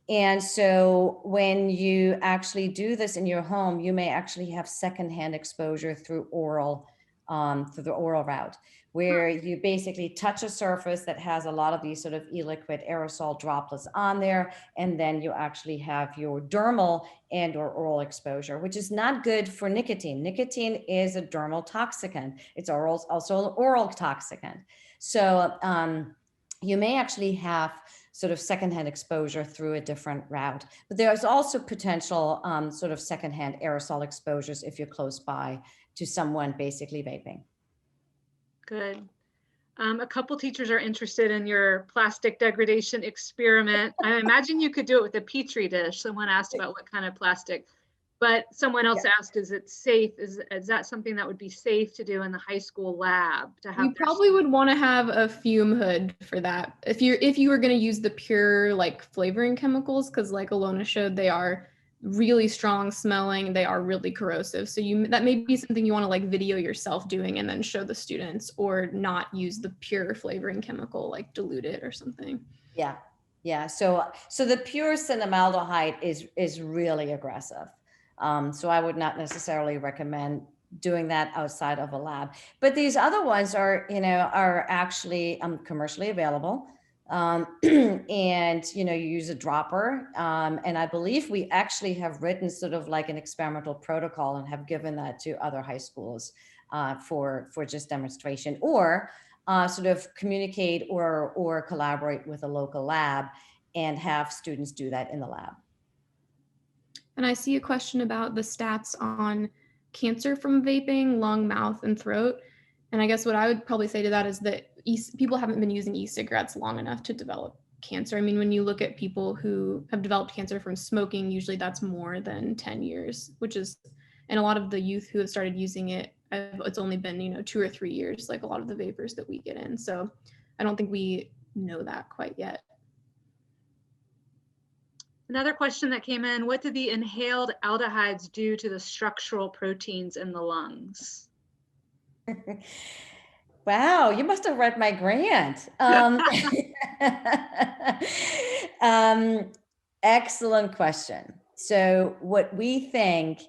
And so when you actually do this in your home, you may actually have secondhand exposure through the oral route, where you basically touch a surface that has a lot of these sort of e-liquid aerosol droplets on there. And then you actually have your dermal and or oral exposure, which is not good for nicotine. Nicotine is a dermal toxicant. It's also an oral toxicant. So you may actually have sort of secondhand exposure through a different route. But there's also potential sort of secondhand aerosol exposures if you're close by to someone basically vaping. Good. A couple teachers are interested in your plastic degradation experiment. I imagine you could do it with a Petri dish. Someone asked about what kind of plastic, but someone else asked, is it safe? Is that something that would be safe to do in the high school lab? To have You probably would want to have a fume hood for that. If you were going to use the pure like flavoring chemicals, because like Elona showed, they are really strong smelling, they are really corrosive. So that may be something you want to like video yourself doing and then show the students, or not use the pure flavoring chemical, like dilute it or something. Yeah. So the pure cinnamaldehyde is really aggressive. So I would not necessarily recommend doing that outside of a lab. But these other ones are actually commercially available. And you use a dropper, and I believe we actually have written sort of like an experimental protocol and have given that to other high schools for just demonstration, or sort of communicate or collaborate with a local lab and have students do that in the lab. And I see a question about the stats on cancer from vaping, lung, mouth, and throat. And I guess what I would probably say to that is that people haven't been using e-cigarettes long enough to develop cancer. I mean, when you look at people who have developed cancer from smoking, usually that's more than 10 years, and a lot of the youth who have started using it, it's only been, 2 or 3 years, like a lot of the vapors that we get in. So I don't think we know that quite yet. Another question that came in, what do the inhaled aldehydes do to the structural proteins in the lungs? Wow, you must have read my grant. Excellent question. So what we think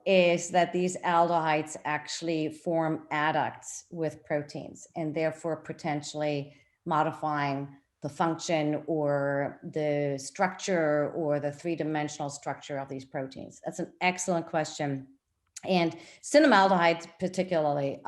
is that these aldehydes actually form adducts with proteins, and therefore potentially modifying the function or the structure or the three-dimensional structure of these proteins. That's an excellent question. And cinnamaldehyde particularly,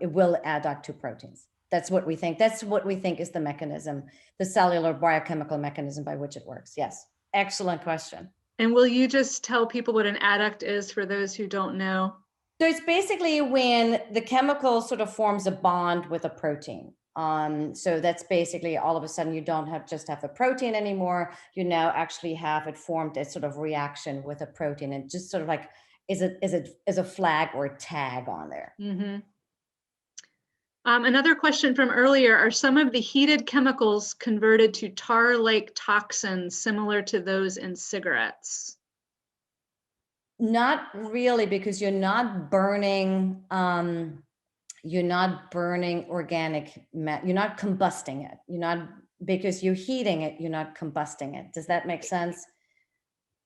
it will adduct to proteins. That's what we think. That's what we think is the mechanism, the cellular biochemical mechanism by which it works. Yes, excellent question. And will you just tell people what an adduct is for those who don't know? So it's basically when the chemical sort of forms a bond with a protein. So that's basically all of a sudden you don't just have a protein anymore. You now actually have it formed a sort of reaction with a protein, and just sort of like is a flag or a tag on there. Mm-hmm. Another question from earlier, are some of the heated chemicals converted to tar-like toxins similar to those in cigarettes? Not really, because you're not burning organic, you're not combusting it. Because you're heating it, you're not combusting it. Does that make sense?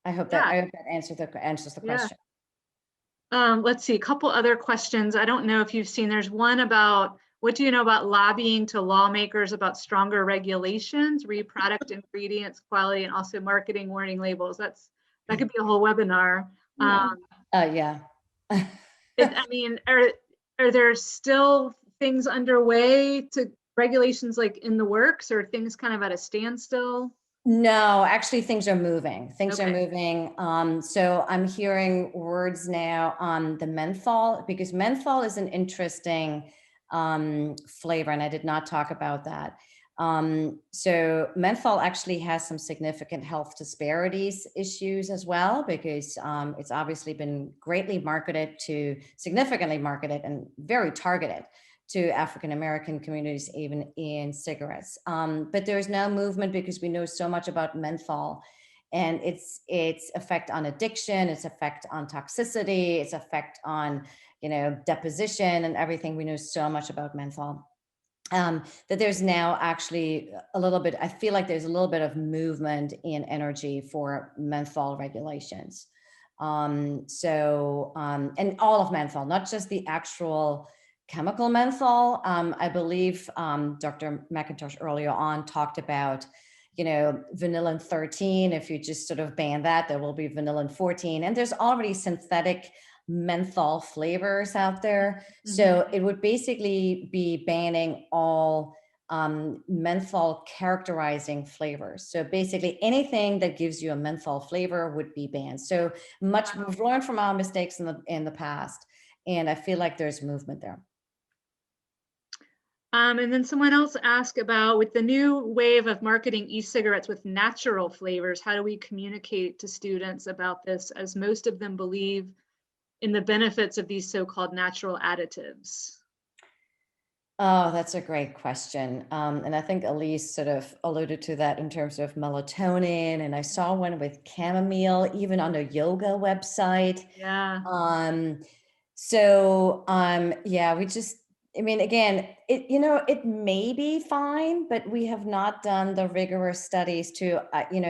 I hope that answers the question. Let's see, a couple other questions. I don't know if you've seen, there's one about What do you know about lobbying to lawmakers about stronger regulations, product ingredients, quality, and also marketing warning labels? That could be a whole webinar. Yeah. Yeah. I mean, are there still things underway to regulations like in the works, or things kind of at a standstill? No, actually things are moving. Things are Okay. moving. So I'm hearing words now on the menthol, because menthol is an interesting flavor, and I did not talk about that. So menthol actually has some significant health disparities issues as well, because it's obviously been significantly marketed and very targeted to African-American communities, even in cigarettes. But there's now movement because we know so much about menthol and its effect on addiction, its effect on toxicity, its effect on, deposition and everything. We know so much about menthol. That there's now actually I feel like there's a little bit of movement in energy for menthol regulations. And all of menthol, not just the actual chemical menthol. I believe Dr. Mcintosh earlier on talked about, vanillin 13. If you just sort of ban that, there will be vanillin 14. And there's already synthetic menthol flavors out there. Mm-hmm. So it would basically be banning all menthol characterizing flavors. So basically anything that gives you a menthol flavor would be banned. So we've learned from our mistakes in the past. And I feel like there's movement there. And then someone else asked about, with the new wave of marketing e-cigarettes with natural flavors, how do we communicate to students about this, as most of them believe in the benefits of these so-called natural additives? Oh, that's a great question. And I think Elise sort of alluded to that in terms of melatonin. And I saw one with chamomile, even on a yoga website. Yeah. Again, it may be fine, but we have not done the rigorous studies to,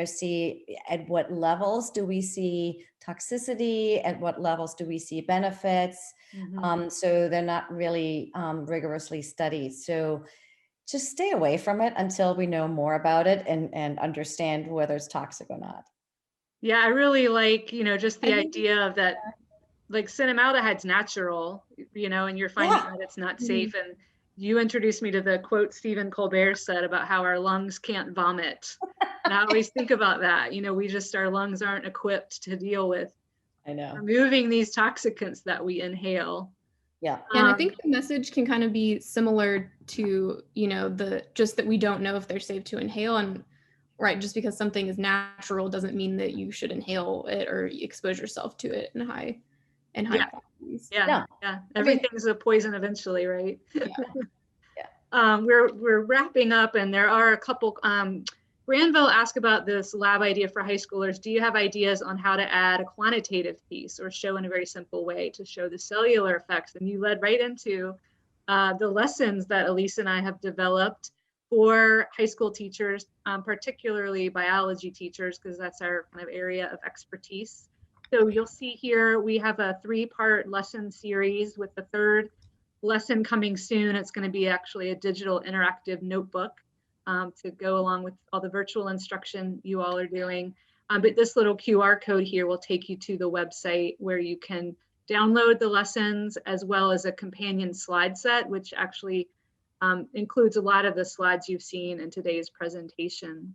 see at what levels do we see toxicity, at what levels do we see benefits. Mm-hmm. So they're not really rigorously studied. So just stay away from it until we know more about it and understand whether it's toxic or not. Yeah, I really like, just the idea of that, like cinnamaldehyde's natural, and you're finding that it's not safe. And you introduced me to the quote Stephen Colbert said about how our lungs can't vomit. And I always think about that. Our lungs aren't equipped to deal with removing these toxicants that we inhale. Yeah. And I think the message can kind of be similar to, just that we don't know if they're safe to inhale. And right, just because something is natural doesn't mean that you should inhale it or expose yourself to it in high quantities. Yeah. Everything's a poison eventually, right? Yeah. We're wrapping up, and there are a couple. Granville asked about this lab idea for high schoolers. Do you have ideas on how to add a quantitative piece or show in a very simple way to show the cellular effects? And you led right into the lessons that Elise and I have developed for high school teachers, particularly biology teachers, because that's our kind of area of expertise. So you'll see here, we have a 3-part lesson series with the 3rd lesson coming soon. It's going to be actually a digital interactive notebook to go along with all the virtual instruction you all are doing. But this little QR code here will take you to the website where you can download the lessons, as well as a companion slide set, which actually includes a lot of the slides you've seen in today's presentation.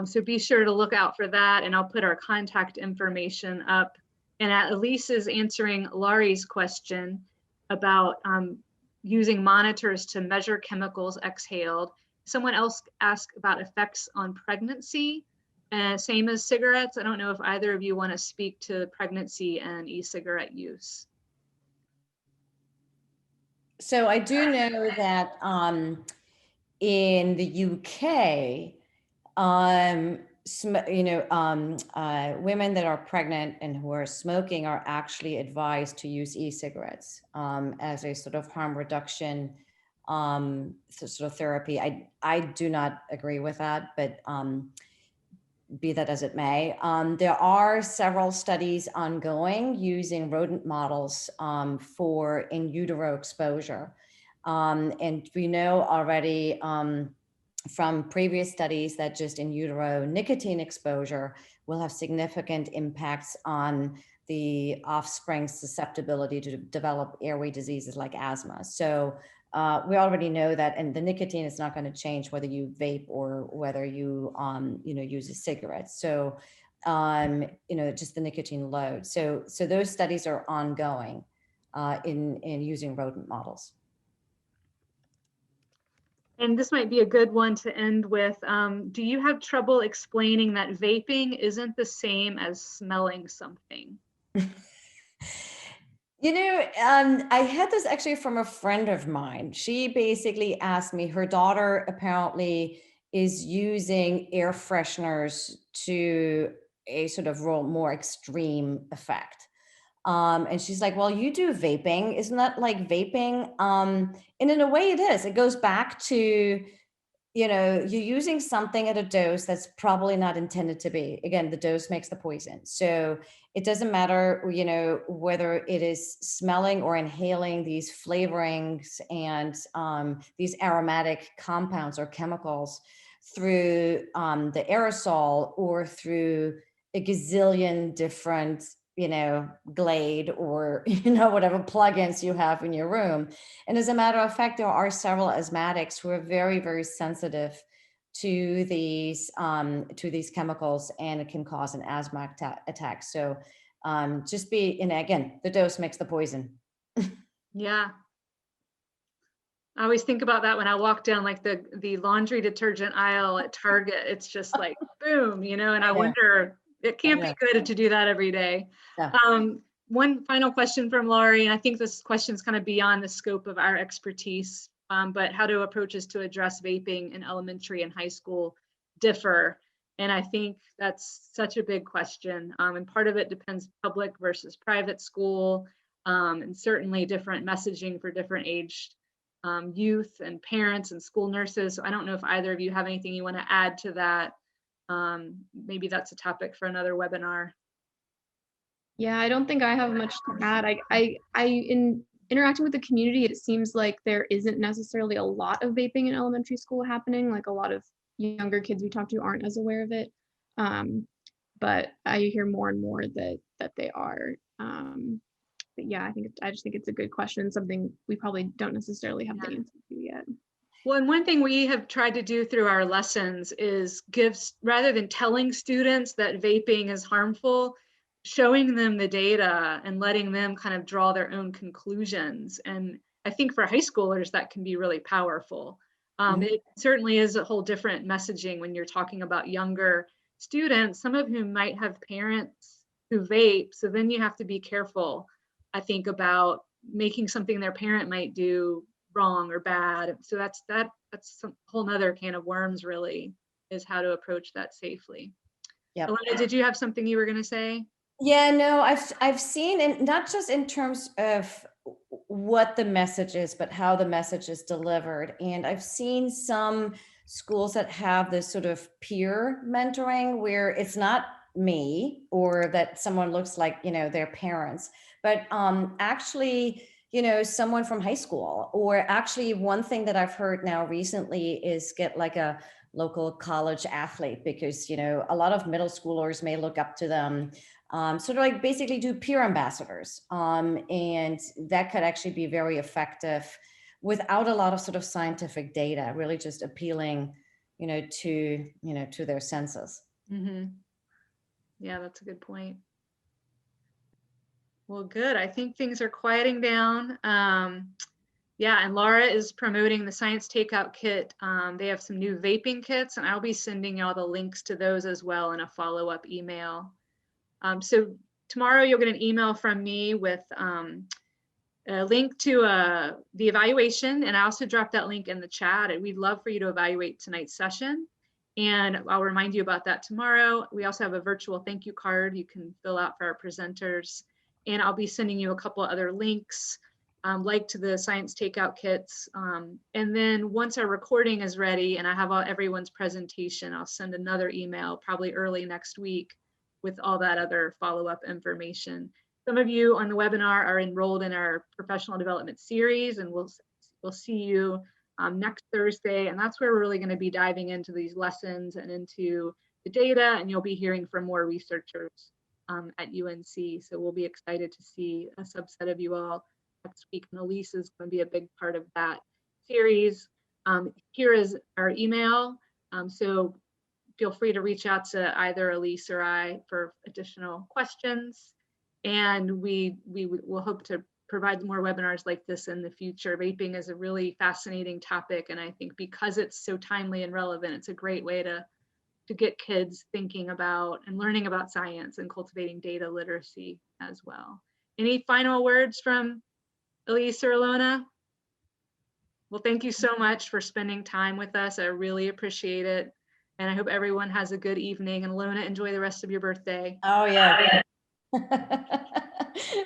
So be sure to look out for that, and I'll put our contact information up. And Elise is answering Laurie's question about using monitors to measure chemicals exhaled. Someone else asked about effects on pregnancy, same as cigarettes. I don't know if either of you want to speak to pregnancy and e-cigarette use. So I do know that in the UK, women that are pregnant and who are smoking are actually advised to use e-cigarettes as a sort of harm reduction sort of therapy. I do not agree with that, but be that as it may. There are several studies ongoing using rodent models for in utero exposure. And we know already from previous studies that just in utero nicotine exposure will have significant impacts on the offspring's susceptibility to develop airway diseases like asthma. So we already know that, and the nicotine is not going to change whether you vape or whether you, use a cigarette. So, just the nicotine load. So those studies are ongoing in using rodent models. And this might be a good one to end with. Do you have trouble explaining that vaping isn't the same as smelling something? I had this actually from a friend of mine. She basically asked me, her daughter apparently is using air fresheners to a sort of more extreme effect. And she's like, well, you do vaping. Isn't that like vaping? And in a way it is. It goes back to, you're using something at a dose that's probably not intended to be. Again, the dose makes the poison. So it doesn't matter, whether it is smelling or inhaling these flavorings and these aromatic compounds or chemicals through the aerosol or through a gazillion different Glade or, whatever plugins you have in your room. And as a matter of fact, there are several asthmatics who are very, very sensitive to these chemicals, and it can cause an asthma attack. So just again, the dose makes the poison. Yeah. I always think about that when I walk down like the laundry detergent aisle at Target. It's just like, boom, and I wonder, it can't be good to do that every day. Yeah. One final question from Laurie, and I think this question is kind of beyond the scope of our expertise, but how do approaches to address vaping in elementary and high school differ? And I think that's such a big question. And part of it depends public versus private school, and certainly different messaging for different aged youth and parents and school nurses. So I don't know if either of you have anything you want to add to that. Maybe that's a topic for another webinar. Yeah, I don't think I have much to add. I in interacting with the community, it seems like there isn't necessarily a lot of vaping in elementary school happening. Like a lot of younger kids we talk to aren't as aware of it. But I hear more and more that they are. But yeah, I just think it's a good question, something we probably don't necessarily have the answer to yet. Well, and one thing we have tried to do through our lessons is rather than telling students that vaping is harmful, showing them the data and letting them kind of draw their own conclusions. And I think for high schoolers, that can be really powerful. It certainly is a whole different messaging when you're talking about younger students, some of whom might have parents who vape. So then you have to be careful, I think, about making something their parent might do wrong or bad. So that's a whole nother can of worms, really, is how to approach that safely. Yeah. Elona, did you have something you were going to say? Yeah, no, I've seen, and not just in terms of what the message is, but how the message is delivered. And I've seen some schools that have this sort of peer mentoring where it's not me or that someone looks like, their parents, but actually, someone from high school. Or actually one thing that I've heard now recently is get like a local college athlete, because, a lot of middle schoolers may look up to them. Sort of like basically do peer ambassadors. And that could actually be very effective without a lot of sort of scientific data, really just appealing, to their senses. Mm-hmm. Yeah, that's a good point. Well, good. I think things are quieting down. Yeah, and Laura is promoting the Science Takeout Kit. They have some new vaping kits, and I'll be sending y'all the links to those as well in a follow-up email. So tomorrow you'll get an email from me with a link to the evaluation, and I also dropped that link in the chat. And we'd love for you to evaluate tonight's session. And I'll remind you about that tomorrow. We also have a virtual thank you card you can fill out for our presenters. And I'll be sending you a couple other links liked the science takeout kits. And then once our recording is ready and I have everyone's presentation, I'll send another email probably early next week with all that other follow-up information. Some of you on the webinar are enrolled in our professional development series, and we'll see you next Thursday. And that's where we're really going to be diving into these lessons and into the data, and you'll be hearing from more researchers at UNC. So we'll be excited to see a subset of you all next week. And Elise is going to be a big part of that series. Here is our email. So feel free to reach out to either Elise or I for additional questions. And we will hope to provide more webinars like this in the future. Vaping is a really fascinating topic. And I think because it's so timely and relevant, it's a great way to get kids thinking about and learning about science and cultivating data literacy as well. Any final words from Elise or Elona? Well, thank you so much for spending time with us. I really appreciate it. And I hope everyone has a good evening. And Elona, enjoy the rest of your birthday. Oh, yeah.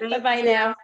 Bye-bye now.